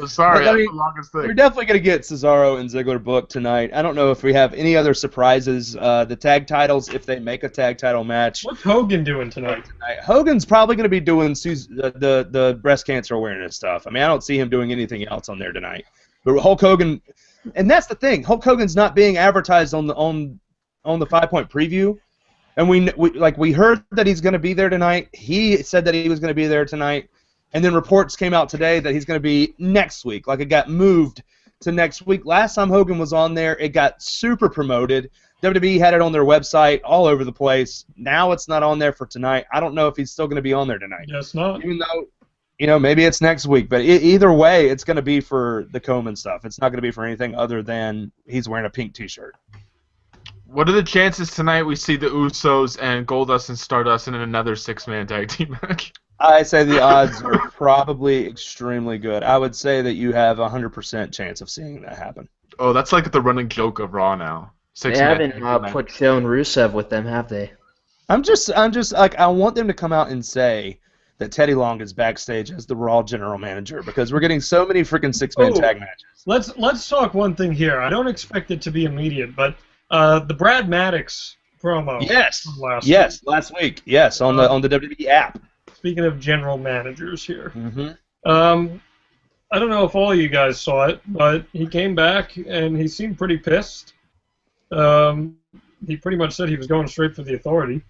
Sorry, that's the longest thing. We're definitely going to get Cesaro and Ziggler booked tonight. I don't know if we have any other surprises. The tag titles, if they make a tag title match. What's Hogan doing tonight? Hogan's probably going to be doing the breast cancer awareness stuff. I mean, I don't see him doing anything else on there tonight. But Hulk Hogan, and that's the thing. Hulk Hogan's not being advertised on the 5-point preview. And we heard that he's going to be there tonight. He said that he was going to be there tonight. And then reports came out today that he's going to be next week. Like it got moved to next week. Last time Hogan was on there, it got super promoted. WWE had it on their website all over the place. Now it's not on there for tonight. I don't know if he's still going to be on there tonight. Yes, not. Even though, maybe it's next week. But either way, it's going to be for the Coleman stuff. It's not going to be for anything other than he's wearing a pink T-shirt. What are the chances tonight we see the Usos and Goldust and Stardust in another 6-man tag team match? I say the odds are probably extremely good. I would say that you have a 100% chance of seeing that happen. Oh, that's like the running joke of Raw now. They haven't put Joan Rusev with them, have they? I'm just like I want them to come out and say that Teddy Long is backstage as the Raw general manager because we're getting so many freaking 6-man tag matches. Let's talk one thing here. I don't expect it to be immediate, but the Brad Maddox promo. Yes. Last week. Yes, on the WWE app. Speaking of general managers here, mm-hmm. I don't know if all of you guys saw it, but he came back and he seemed pretty pissed. He pretty much said he was going straight for the Authority.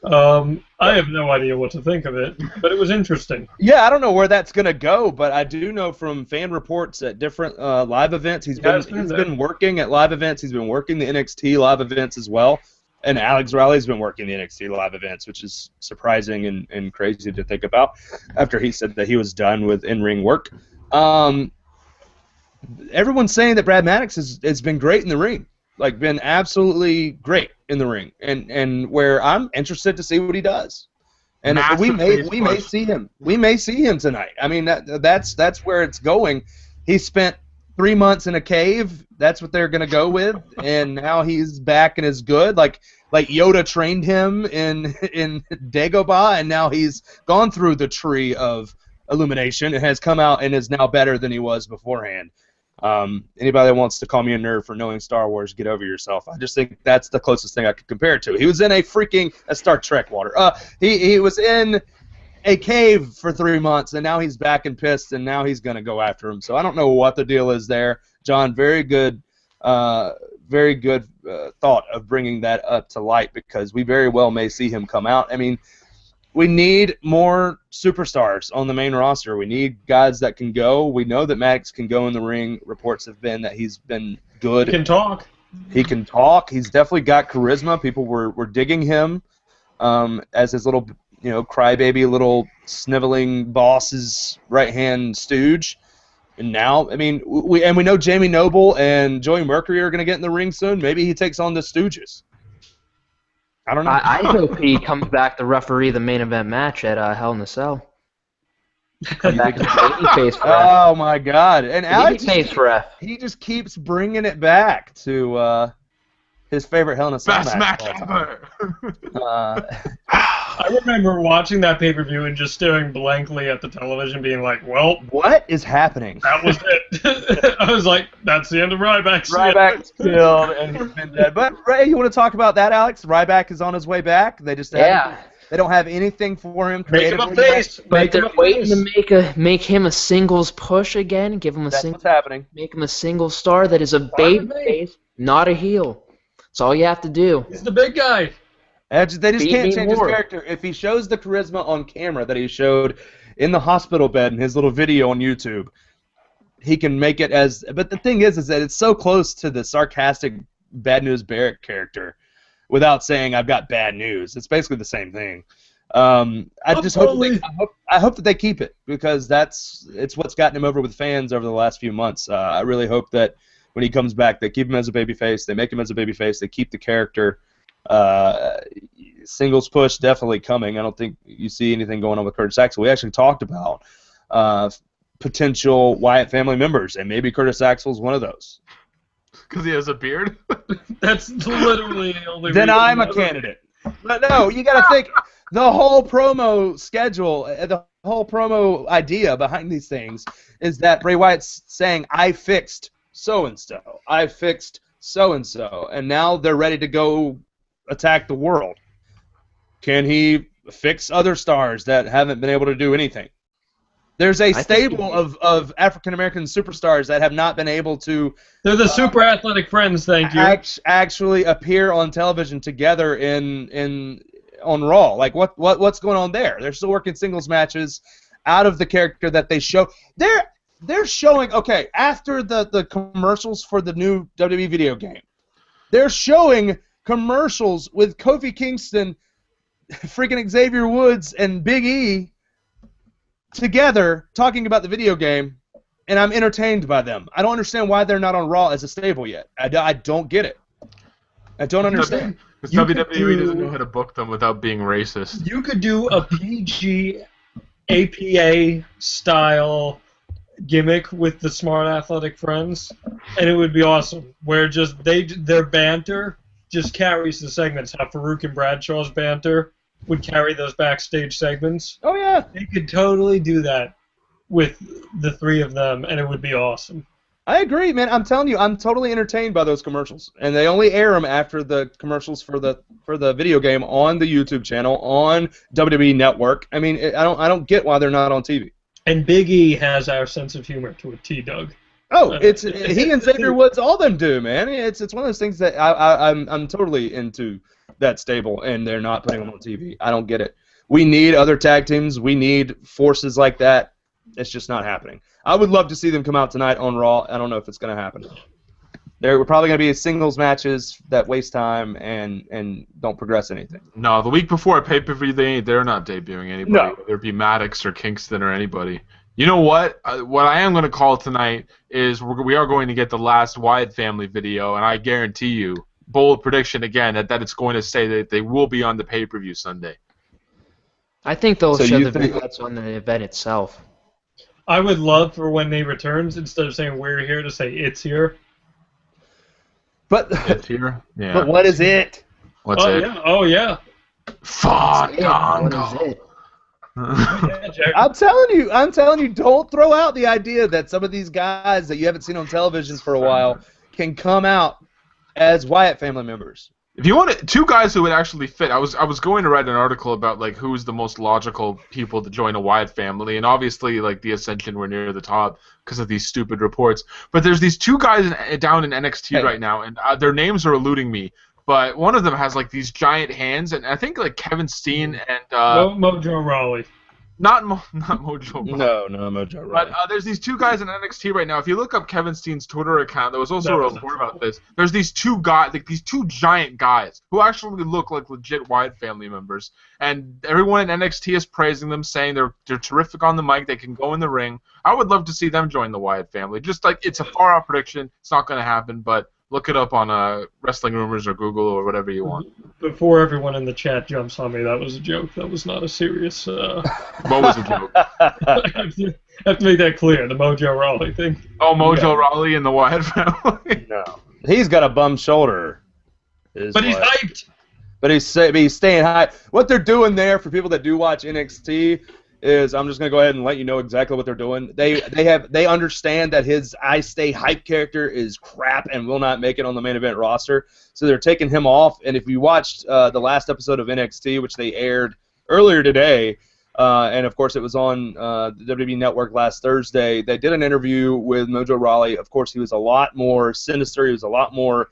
I have no idea what to think of it, but it was interesting. Yeah, I don't know where that's going to go, but I do know from fan reports at different live events, he's been working at live events. He's been working the NXT live events as well. And Alex Riley's been working the NXT live events, which is surprising and crazy to think about after he said that he was done with in-ring work. Everyone's saying that Brad Maddox has been great in the ring, like been absolutely great in the ring, and where I'm interested to see what he does. And we may see him. We may see him tonight. I mean, that's where it's going. He spent 3 months in a cave. That's what they're going to go with, and now he's back and is good. Like Yoda trained him in Dagobah, and now he's gone through the tree of illumination and has come out and is now better than he was beforehand. Anybody that wants to call me a nerd for knowing Star Wars, get over yourself. I just think that's the closest thing I could compare it to. He was in a Star Trek water. He was in a cave for 3 months, and now he's back and pissed, and now he's going to go after him. So I don't know what the deal is there. John, very good thought of bringing that up to light, because we very well may see him come out. I mean, we need more superstars on the main roster. We need guys that can go. We know that Maddox can go in the ring. Reports have been that he's been good. He can talk. He can talk. He's definitely got charisma. People were digging him as his little, crybaby, little sniveling boss's right-hand stooge. And now, I mean, we know Jamie Noble and Joey Mercury are going to get in the ring soon. Maybe he takes on the Stooges. I don't know. I hope he comes back to referee the main event match at Hell in a Cell. Come back as babyface ref. Oh my God! And Alex, he just keeps bringing it back to his favorite Hell in a Cell match ever. I remember watching that pay-per-view and just staring blankly at the television, being like, "Well, what is happening?" That was it. I was like, "That's the end of Ryback." Ryback's killed, and he's been dead. But Ray, you want to talk about that, Alex? Ryback is on his way back. They just they don't have anything for him. Make him a face. But they're waiting to make him a singles push again. Give him a What's happening. Make him a single star that is a baby face, not a heel. That's all you have to do. He's the big guy. They just can't change his character. If he shows the charisma on camera that he showed in the hospital bed in his little video on YouTube, he can make it as... But the thing is that it's so close to the sarcastic Bad News Barrett character without saying, I've got bad news. It's basically the same thing. I hope that they keep it, because it's what's gotten him over with fans over the last few months. I really hope that when he comes back, they keep him as a babyface, they make him as a babyface, they keep the character. Singles push definitely coming. I don't think you see anything going on with Curtis Axel. We actually talked about potential Wyatt family members, and maybe Curtis Axel's one of those. Because he has a beard? That's literally the only Then reason. I'm a candidate. But no, you got to think, the whole promo schedule, the whole promo idea behind these things is that Bray Wyatt's saying, I fixed so-and-so. I fixed so-and-so. And now they're ready to go attack the world. Can he fix other stars that haven't been able to do anything? There's a stable of African-American superstars that have not been able to... They're the super athletic friends, thank you. Actually appear on television together on Raw. Like, what's going on there? They're still working singles matches out of the character that they show. They're showing... Okay, after the commercials for the new WWE video game, they're showing commercials with Kofi Kingston, freaking Xavier Woods, and Big E together talking about the video game, and I'm entertained by them. I don't understand why they're not on Raw as a stable yet. I don't get it. I don't understand. Because WWE doesn't know how to book them without being racist. You could do a PG APA style gimmick with the Smart Athletic Friends, and it would be awesome. Where just their banter just carries the segments. How Farouk and Bradshaw's banter would carry those backstage segments. Oh yeah, they could totally do that with the three of them, and it would be awesome. I agree, man. I'm telling you, I'm totally entertained by those commercials, and they only air them after the commercials for the video game on the YouTube channel on WWE Network. I mean, I don't get why they're not on TV. And Big E has our sense of humor to a T, Doug. Oh, it's he and Xavier Woods, all them do, man. It's one of those things that I'm totally into that stable, and they're not putting them on TV. I don't get it. We need other tag teams. We need forces like that. It's just not happening. I would love to see them come out tonight on Raw. I don't know if it's going to happen. They're probably going to be singles matches that waste time and don't progress anything. No, the week before a pay-per-view, they're not debuting anybody. No. Whether it be Maddox or Kingston or anybody. You know what? What I am going to call tonight is we are going to get the last Wyatt family video, and I guarantee you, bold prediction again, that it's going to say that they will be on the pay-per-view Sunday. I think they'll So show you the think- vignettes on the event itself. I would love for when they returns, instead of saying we're here, to say it's here. But It's here? Yeah. but what is it? What's Oh it? yeah, oh yeah. What is Fandango. it? Yeah, Jack. I'm telling you, don't throw out the idea that some of these guys that you haven't seen on television for a while can come out as Wyatt family members. If you want two guys who would actually fit, I was going to write an article about like who's the most logical people to join a Wyatt family, and obviously like the Ascension were near the top because of these stupid reports. But there's these two guys down in NXT right now, and their names are eluding me. But one of them has like these giant hands, and I think like Kevin Steen and Mojo Rawley. not Mojo. Rawley. No, Mojo. Right. But there's these two guys in NXT right now. If you look up Kevin Steen's Twitter account, there was also a report about this. There's these two guys, like these two giant guys, who actually look like legit Wyatt family members. And everyone in NXT is praising them, saying they're terrific on the mic. They can go in the ring. I would love to see them join the Wyatt family. Just like it's a far out prediction. It's not going to happen, but look it up on Wrestling Rumors or Google or whatever you want. Before everyone in the chat jumps on me, that was a joke. That was not a serious. What was the joke? I have to make that clear. The Mojo Rawley thing. Oh, Mojo Rawley and the Wyatt family. No, he's got a bum shoulder. But he's hyped. But he's staying high. What they're doing there for people that do watch NXT is, I'm just gonna go ahead and let you know exactly what they're doing. They understand that his I Stay Hype character is crap and will not make it on the main event roster, so they're taking him off. And if you watched the last episode of NXT, which they aired earlier today, and of course it was on the WWE Network last Thursday, they did an interview with Mojo Rawley. Of course, he was a lot more sinister. He was a lot more.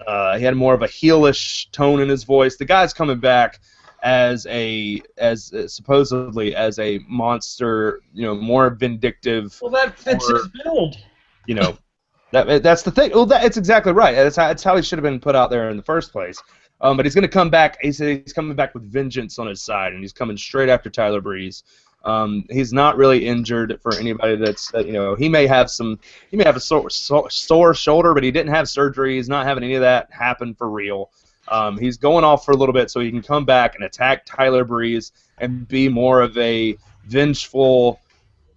He had more of a heelish tone in his voice. The guy's coming back as supposedly as a monster, more vindictive. Well, that fits his build. That's the thing. Well, it's exactly right. That's how he should have been put out there in the first place. But he's going to come back. He said he's coming back with vengeance on his side, and he's coming straight after Tyler Breeze. He's not really injured for anybody he may have a sore shoulder, but he didn't have surgery. He's not having any of that happen for real. He's going off for a little bit so he can come back and attack Tyler Breeze and be more of a vengeful,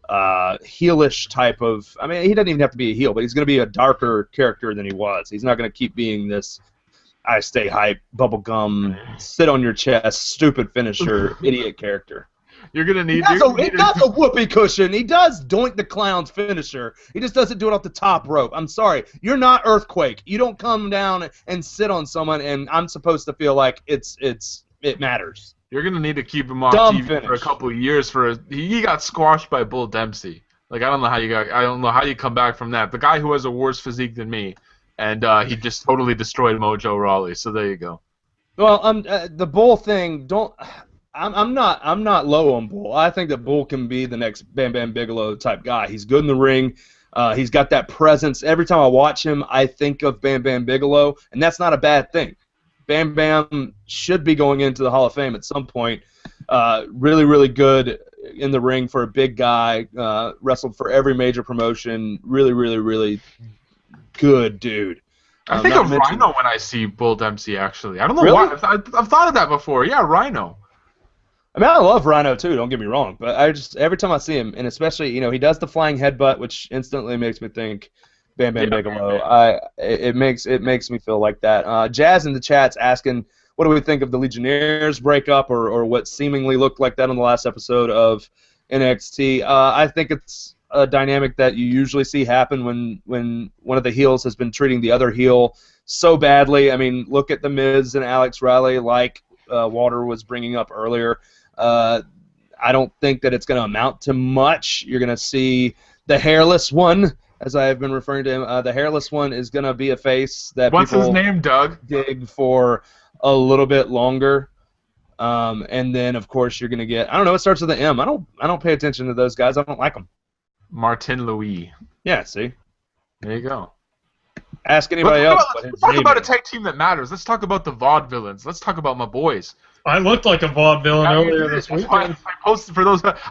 heelish type of. I mean, he doesn't even have to be a heel, but he's going to be a darker character than he was. He's not going to keep being this I Stay Hype, bubblegum, sit on your chest, stupid finisher, idiot character. You're gonna need. He does a whoopee cushion. He does Doink the Clown's finisher. He just doesn't do it off the top rope. I'm sorry. You're not Earthquake. You don't come down and sit on someone, and I'm supposed to feel like it matters. You're gonna need to keep him off Dumb TV finish. for a couple of years. He got squashed by Bull Dempsey. Like I don't know how you come back from that. The guy who has a worse physique than me, and he just totally destroyed Mojo Rawley. So there you go. Well, the Bull thing. I'm not low on Bull. I think that Bull can be the next Bam Bam Bigelow type guy. He's good in the ring. He's got that presence. Every time I watch him, I think of Bam Bam Bigelow, and that's not a bad thing. Bam Bam should be going into the Hall of Fame at some point. Really, really good in the ring for a big guy. Wrestled for every major promotion. Really, really, really good dude. I think of Rhino when I see Bull Dempsey. Actually, I don't know Really? why. I've thought of that before. Yeah, Rhino. I mean, I love Rhino too. Don't get me wrong, but every time I see him, and especially he does the flying headbutt, which instantly makes me think Bam Bam Bigelow. It makes me feel like that. Jazz in the chat's asking, what do we think of the Legionnaires breakup, or what seemingly looked like that on the last episode of NXT? I think it's a dynamic that you usually see happen when one of the heels has been treating the other heel so badly. I mean, look at The Miz and Alex Riley, like Walter was bringing up earlier. I don't think that it's going to amount to much. You're going to see the hairless one, as I have been referring to him. The hairless one is going to be a face that What's people his name, Doug? dig for a little bit longer. And then, of course, you're going to get, I don't know, it starts with an M. I don't pay attention to those guys. I don't like them. Martin Louis. Yeah, see? There you go. Ask anybody else. Let's talk about a tag team that matters. Let's talk about the vaudevillains. Let's talk about my boys. I looked like a vaudevillain earlier this weekend.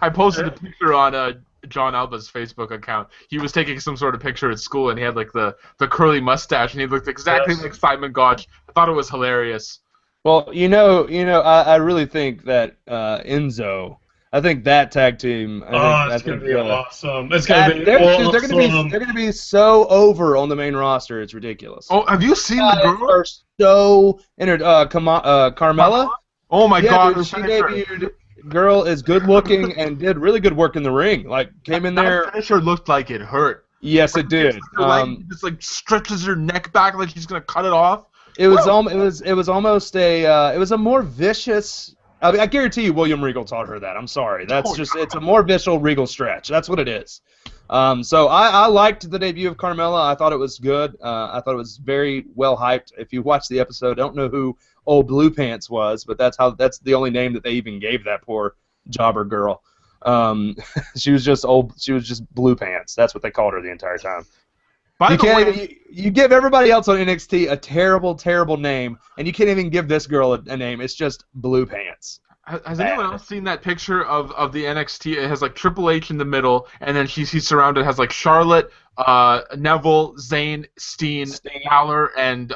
I posted a picture on John Alba's Facebook account. He was taking some sort of picture at school, and he had like the curly mustache, and he looked exactly like Simon Gotch. I thought it was hilarious. Well, I really think that Enzo. I think that tag team. It's gonna be awesome. It's gonna be awesome. They're gonna be so over on the main roster. It's ridiculous. Oh, have you seen the girl? Are so Carmella. Oh my God! Dude, she debuted. Girl is good looking and did really good work in the ring. Like came in there. That finisher looked like it hurt. Yes, it did. Just like stretches her neck back like she's gonna cut it off. It was almost a more vicious. I mean, I guarantee you, William Regal taught her that. I'm sorry. It's a more visual Regal stretch. That's what it is. So I liked the debut of Carmella. I thought it was good. I thought it was very well hyped. If you watch the episode, I don't know who Old Blue Pants was, but that's the only name that they even gave that poor jobber girl. She was just Blue Pants. That's what they called her the entire time. You give everybody else on NXT a terrible, terrible name, and you can't even give this girl a name. It's just Blue Pants. Has anyone else seen that picture of the NXT? It has like Triple H in the middle, and then he's surrounded. Has like Charlotte, Neville, Zayn, Steen, Balor, and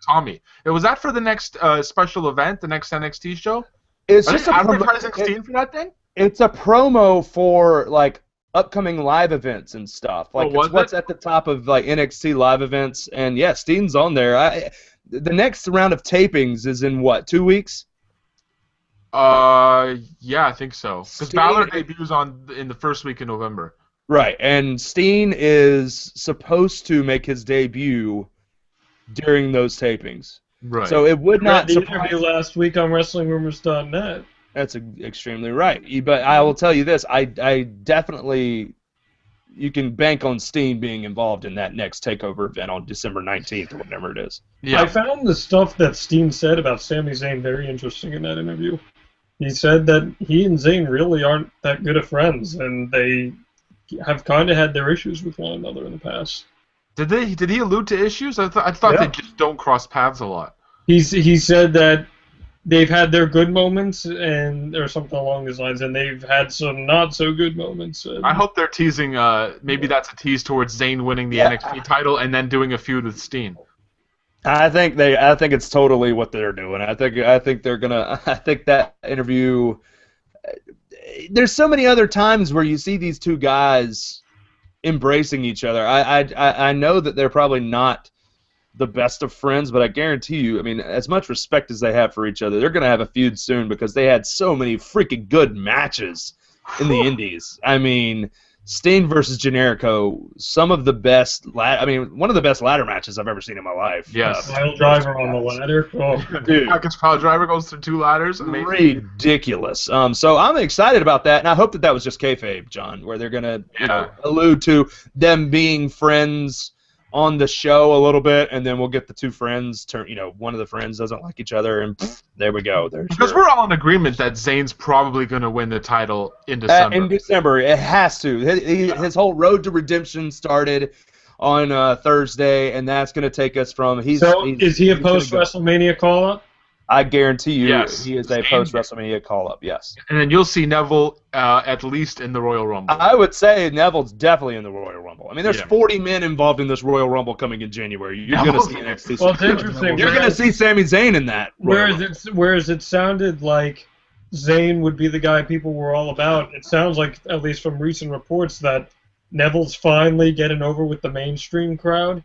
Tommy. Was that for the next special event, the next NXT show? It's just advertising Steen for that thing. It's a promo for like upcoming live events and stuff. Like it's what's at the top of like NXT live events, and yeah, Steen's on there. The next round of tapings is in what, 2 weeks? Yeah, I think so. Because Balor debuts in the first week in November. Right, and Steen is supposed to make his debut during those tapings. Right. So it would not surprise. The interview last week on WrestlingRumors.net. That's extremely right. But I will tell you this: I definitely, you can bank on Steen being involved in that next takeover event on December 19th or whatever it is. Yeah. I found the stuff that Steen said about Sami Zayn very interesting in that interview. He said that he and Zayn really aren't that good of friends, and they have kind of had their issues with one another in the past. Did he allude to issues? I thought they just don't cross paths a lot. He said that they've had their good moments or something along those lines, and they've had some not so good moments. I hope they're teasing. Maybe that's a tease towards Zayn winning the NXT title and then doing a feud with Steen. I think it's totally what they're doing. I think they're gonna. I think that interview. There's so many other times where you see these two guys embracing each other. I know that they're probably not the best of friends, but I guarantee you, I mean, as much respect as they have for each other, they're going to have a feud soon because they had so many freaking good matches in the Indies. I mean, Steen versus Generico, some of the best, one of the best ladder matches I've ever seen in my life. Yes. Pile driver on the ladder. Oh, dude. Package pile driver goes through 2 ladders. Amazing. Ridiculous. So I'm excited about that, and I hope that was just kayfabe, John, where they're going to allude to them being friends on the show a little bit, and then we'll get the two friends one of the friends doesn't like each other, and there we go. Because we're all in agreement that Zayn's probably going to win the title in December. In December, it has to. His whole road to redemption started on Thursday, and that's going to take us from. Is he a post-WrestleMania call-up? I guarantee you, yes. He is a post-WrestleMania call-up. Yes. And then you'll see Neville at least in the Royal Rumble. I would say Neville's definitely in the Royal Rumble. I mean, there's 40 men involved in this Royal Rumble coming in January. You're going to see NXT. Well, it's interesting. You're going to see Sami Zayn in that. Whereas it sounded like Zayn would be the guy people were all about. It sounds like, at least from recent reports, that Neville's finally getting over with the mainstream crowd,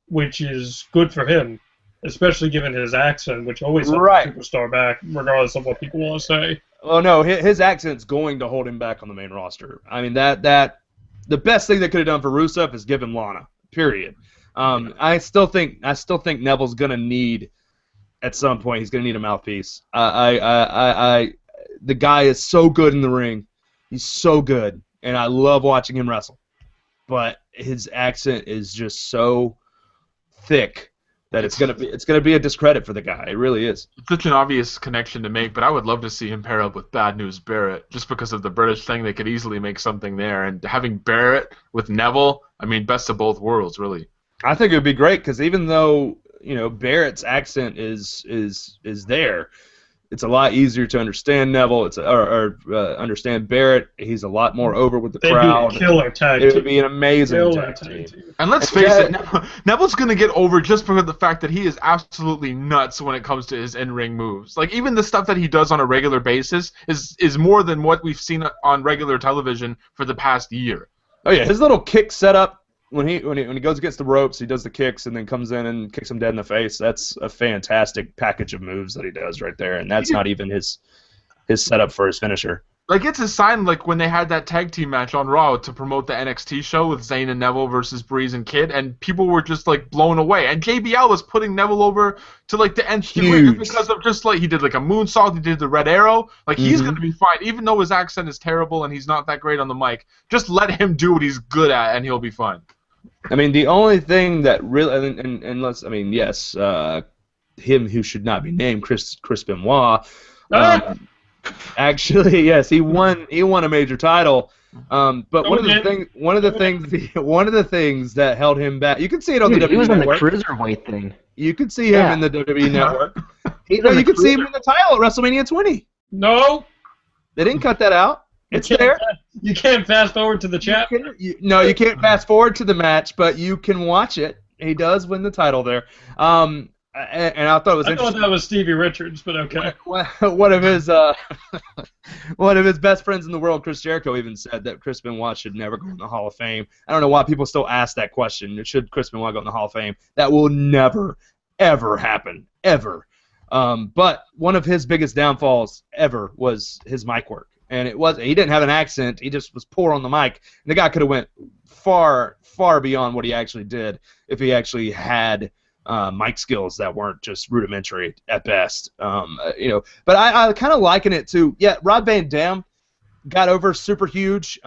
which is good for him. Especially given his accent, which always holds a superstar back, regardless of what people want to say. Well, no, his accent's going to hold him back on the main roster. I mean, the best thing they could have done for Rusev is give him Lana. Period. I still think Neville's gonna need, at some point, he's gonna need a mouthpiece. The guy is so good in the ring. He's so good, and I love watching him wrestle. But his accent is just so thick that it's gonna be a discredit for the guy. It really is. It's such an obvious connection to make, but I would love to see him pair up with Bad News Barrett, just because of the British thing. They could easily make something there, and having Barrett with Neville, I mean, best of both worlds, really. I think it would be great because even though Barrett's accent is there, it's a lot easier to understand Neville. Understand Barrett. He's a lot more over with the crowd. They'd be a killer tag It team. would be an amazing tag team. And let's face it, Neville's going to get over just because of the fact that he is absolutely nuts when it comes to his in-ring moves. Like, even the stuff that he does on a regular basis is more than what we've seen on regular television for the past year. Oh yeah, his little kick setup when he goes against the ropes, he does the kicks and then comes in and kicks him dead in the face. That's a fantastic package of moves that he does right there, and that's not even his setup for his finisher. Like, it's a sign, like, when they had that tag team match on Raw to promote the NXT show with Zayn and Neville versus Breeze and Kid, and people were just, like, blown away. And JBL was putting Neville over to, like, the nth degree because of just, like, he did, like, a moonsault, he did the Red Arrow. Like, he's going to be fine, even though his accent is terrible and he's not that great on the mic. Just let him do what he's good at, and he'll be fine. I mean, the only thing that really, yes, him who should not be named, Chris Benoit. Actually, yes, he won a major title. But one of the things that held him back. You can see it on the WWE He was on the Network. cruiserweight thing. You can see him in the WWE Network. You can see him in the title at WrestleMania 20. No. They didn't cut that out. It's there. You can't fast forward to the chat. You can't fast forward to the match, but you can watch it. He does win the title there. And I thought it was interesting. I thought that was Stevie Richards, but okay. One of his best friends in the world, Chris Jericho, even said that Chris Benoit should never go in the Hall of Fame. I don't know why people still ask that question. Should Chris Benoit go in the Hall of Fame? That will never, ever happen, ever. But one of his biggest downfalls ever was his mic work, and he didn't have an accent. He just was poor on the mic. And the guy could have went far, far beyond what he actually did if he actually had mic skills that weren't just rudimentary at best. But I kind of liken it to, Rob Van Dam got over super huge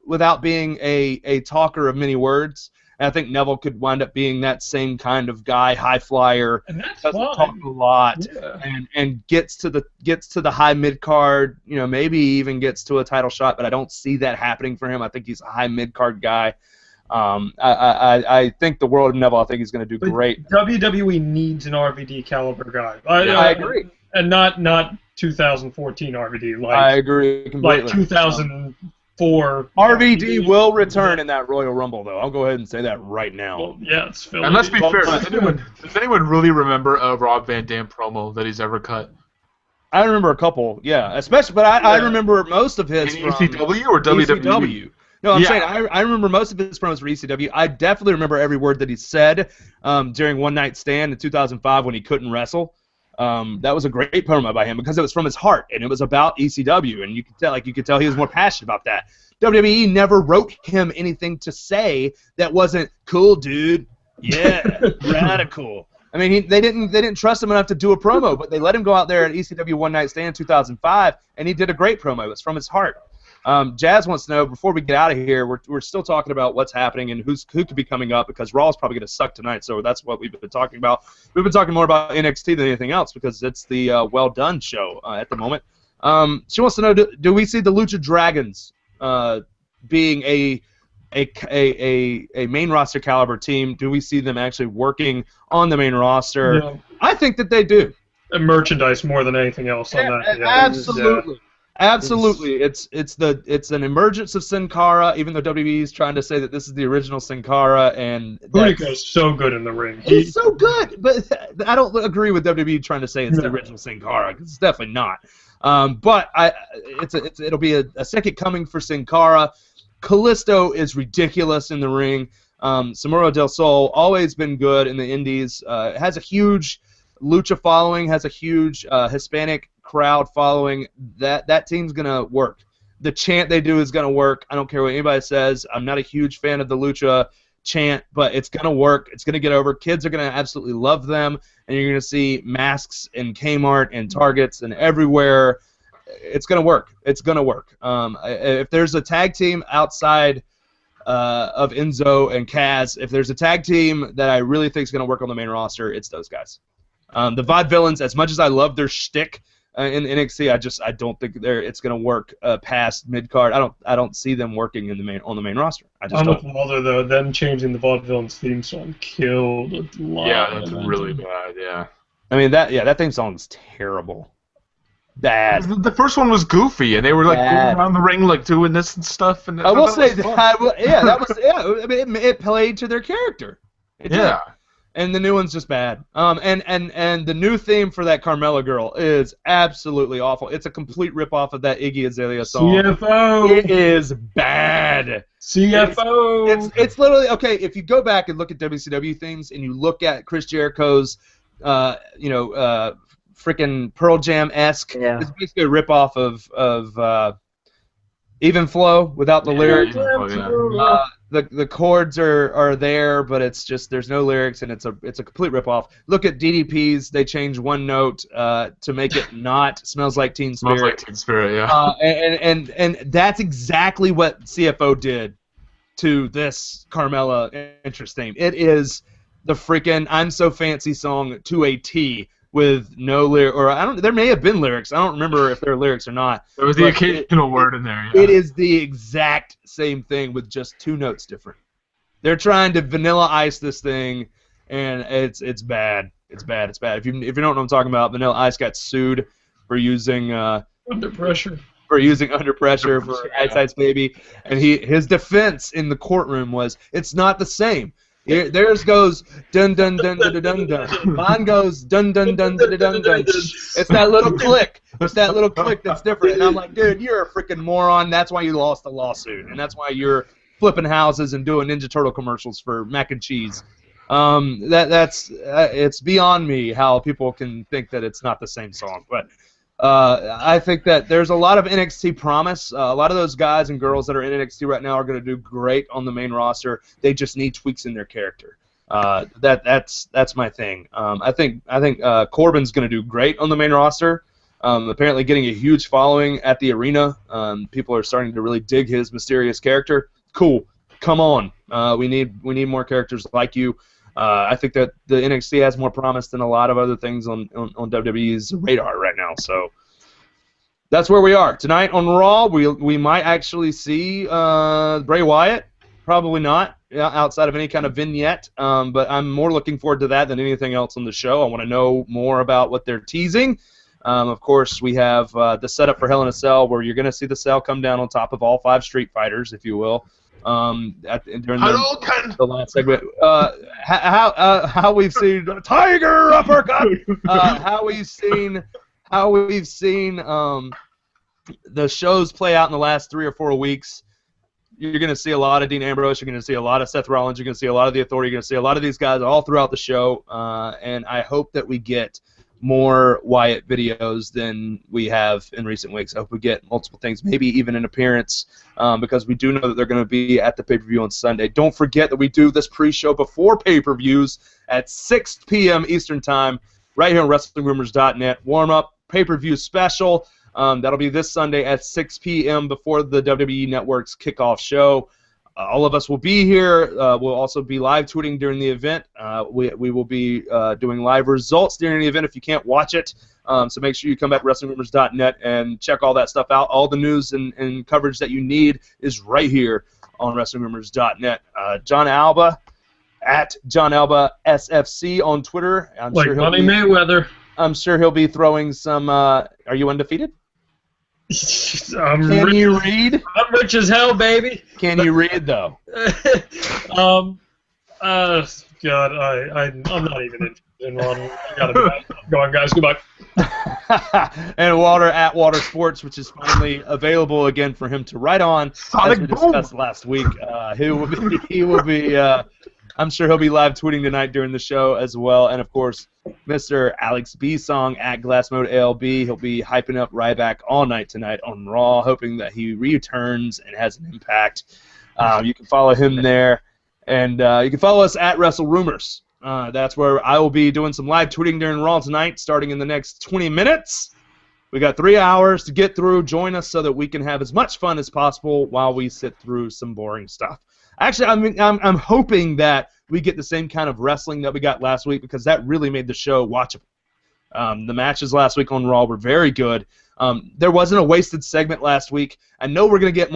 without being a talker of many words. And I think Neville could wind up being that same kind of guy, high flyer, doesn't talk a lot, and gets to the high mid card. Maybe even gets to a title shot, but I don't see that happening for him. I think he's a high mid card guy. I think the world of Neville. I think he's going to do great. WWE needs an RVD caliber guy. I agree, and not 2014 RVD. I agree completely. Like 2004. RVD will return in that Royal Rumble, though. I'll go ahead and say that right now. Well, yeah, it's Philly. And let's be fair. Does anyone really remember a Rob Van Dam promo that he's ever cut? I remember a couple, especially, but I remember most of his in from ECW or WWE. ECW. No, I'm saying I remember most of his promos for ECW. I definitely remember every word that he said during One Night Stand in 2005 when he couldn't wrestle. That was a great promo by him because it was from his heart and it was about ECW, and you could tell he was more passionate about that. WWE never wrote him anything to say that wasn't cool, dude. Yeah, radical. I mean, they didn't trust him enough to do a promo, but they let him go out there at ECW One Night Stand in 2005, and he did a great promo. It was from his heart. Jazz wants to know, before we get out of here, we're still talking about what's happening and who could be coming up, because Raw is probably going to suck tonight, so that's what we've been talking about. We've been talking more about NXT than anything else because it's the Well Done show at the moment. She wants to know, do we see the Lucha Dragons being a main roster caliber team? Do we see them actually working on the main roster? No. I think that they do. And merchandise more than anything else on that. Yeah. Absolutely. Absolutely, it's an emergence of Sin Cara, even though WWE is trying to say that this is the original Sin Cara, and Hurricane's so good in the ring. He's so good, but I don't agree with WWE trying to say it's the original Sin Cara, because it's definitely not. But it'll be a second coming for Sin Cara. Kalisto is ridiculous in the ring. Samurai del Sol, always been good in the Indies. Has a huge Lucha following, has a huge Hispanic crowd following. That team's gonna work. The chant they do is gonna work. I don't care what anybody says. I'm not a huge fan of the Lucha chant, but it's gonna work. It's gonna get over. Kids are gonna absolutely love them, and you're gonna see masks in Kmart and Targets and everywhere. It's gonna work. It's gonna work. If there's a tag team outside of Enzo and Kaz, if there's a tag team that I really think is gonna work on the main roster, it's those guys. The Vaudevillains, as much as I love their shtick, in NXT. I don't think it's going to work past mid card. I don't see them working on the main roster. I'm with Walter though. Them changing the Vaudevillains theme song killed a lot. Yeah, that's really bad. Yeah. I mean that theme song is terrible. Bad. The first one was goofy, and they were like going around the ring like doing this and stuff. And I will say that I mean, it played to their character. It did. And the new one's just bad. And the new theme for that Carmella girl is absolutely awful. It's a complete ripoff of that Iggy Azalea song. CFO. It is bad. CFO. It's literally okay. If you go back and look at WCW themes and you look at Chris Jericho's, freaking Pearl Jam-esque. Yeah. It's basically a ripoff of Even Flow without the lyrics. The chords are there, but it's just there's no lyrics, and it's a complete ripoff. Look at DDP's. They changed one note to make it not Smells Like Teen Spirit. Smells Like Teen Spirit, yeah. And that's exactly what CFO did to this Carmella entrance theme. It is the freaking I'm So Fancy song to a T. With no lyric, or there may have been lyrics. I don't remember if there are lyrics or not. There was the occasional word in there. Yeah. It is the exact same thing with just 2 notes different. They're trying to Vanilla Ice this thing, and it's bad. It's bad. It's bad. If you don't know what I'm talking about, Vanilla Ice got sued for using Under Pressure. For using Under Pressure for Ice Ice Baby, and his defense in the courtroom was it's not the same. Theirs goes dun dun dun dun dun dun. Mine goes dun dun dun dun dun dun. It's that little click. It's that little click that's different. And I'm like, dude, you're a freaking moron. That's why you lost the lawsuit, and that's why you're flipping houses and doing Ninja Turtle commercials for mac and cheese. It's beyond me how people can think that it's not the same song, but. I think that there's a lot of NXT promise. A lot of those guys and girls that are in NXT right now are going to do great on the main roster. They just need tweaks in their character. That's my thing. I think Corbin's going to do great on the main roster. Apparently getting a huge following at the arena. People are starting to really dig his mysterious character. Cool. Come on. We need more characters like you. I think that the NXT has more promise than a lot of other things on WWE's radar right now. So that's where we are. Tonight on Raw, we might actually see Bray Wyatt. Probably not, outside of any kind of vignette. But I'm more looking forward to that than anything else on the show. I want to know more about what they're teasing. Of course, we have the setup for Hell in a Cell, where you're going to see the cell come down on top of all 5 Street Fighters, if you will. During the last segment, how we've seen Tiger Uppercut, how we've seen the shows play out in the last 3 or 4 weeks. You're going to see a lot of Dean Ambrose. You're going to see a lot of Seth Rollins. You're going to see a lot of the Authority. You're going to see a lot of these guys all throughout the show, and I hope that we get more Wyatt videos than we have in recent weeks. I hope we get multiple things, maybe even an appearance, because we do know that they're going to be at the pay-per-view on Sunday. Don't forget that we do this pre-show before pay-per-views at 6 p.m. Eastern Time right here on WrestlingRumors.net. Warm-up pay-per-view special. That'll be this Sunday at 6 p.m. before the WWE Network's kickoff show. All of us will be here. We'll also be live tweeting during the event. We will be doing live results during the event if you can't watch it. So make sure you come back to WrestlingRumors.net and check all that stuff out. All the news and coverage that you need is right here on WrestlingRumors.net. John Alba, at John Alba SFC on Twitter. Money Mayweather. I'm sure he'll be throwing some. Are you undefeated? Can you read? I'm rich as hell, baby. Can you read though? God, I'm not even interested in Ron. Go on, guys. Goodbye. And Walter at Walter Sports, which is finally available again for him to write on, as we discussed last week. He will be. I'm sure he'll be live tweeting tonight during the show as well. And, of course, Mr. Alex B. Song at Glass Mode ALB. He'll be hyping up Ryback all night tonight on Raw, hoping that he returns and has an impact. You can follow him there. And you can follow us at WrestleRumors. That's where I will be doing some live tweeting during Raw tonight, starting in the next 20 minutes. We got 3 hours to get through. Join us so that we can have as much fun as possible while we sit through some boring stuff. Actually, I'm hoping that we get the same kind of wrestling that we got last week, because that really made the show watchable. The matches last week on Raw were very good. There wasn't a wasted segment last week. I know we're going to get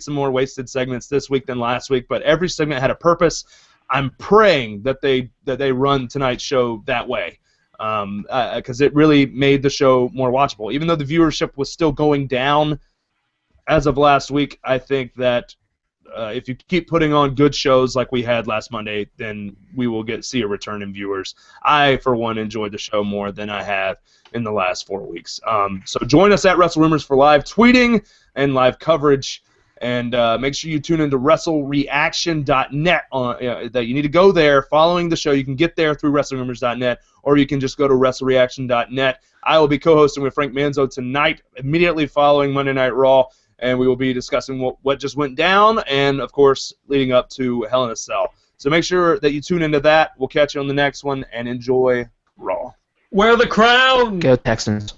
some more wasted segments this week than last week, but every segment had a purpose. I'm praying that they run tonight's show that way, because it really made the show more watchable. Even though the viewership was still going down as of last week, I think that if you keep putting on good shows like we had last Monday, then we will see a return in viewers. I, for one, enjoyed the show more than I have in the last 4 weeks. So join us at WrestleRumors for live tweeting and live coverage. And make sure you tune into WrestleReaction.net. That you need to go there following the show. You can get there through WrestlingRumors.net, or you can just go to WrestleReaction.net. I will be co-hosting with Frank Manzo tonight, immediately following Monday Night Raw, and we will be discussing what just went down and, of course, leading up to Hell in a Cell. So make sure that you tune into that. We'll catch you on the next one, and enjoy Raw. Wear the crown! Go Texans.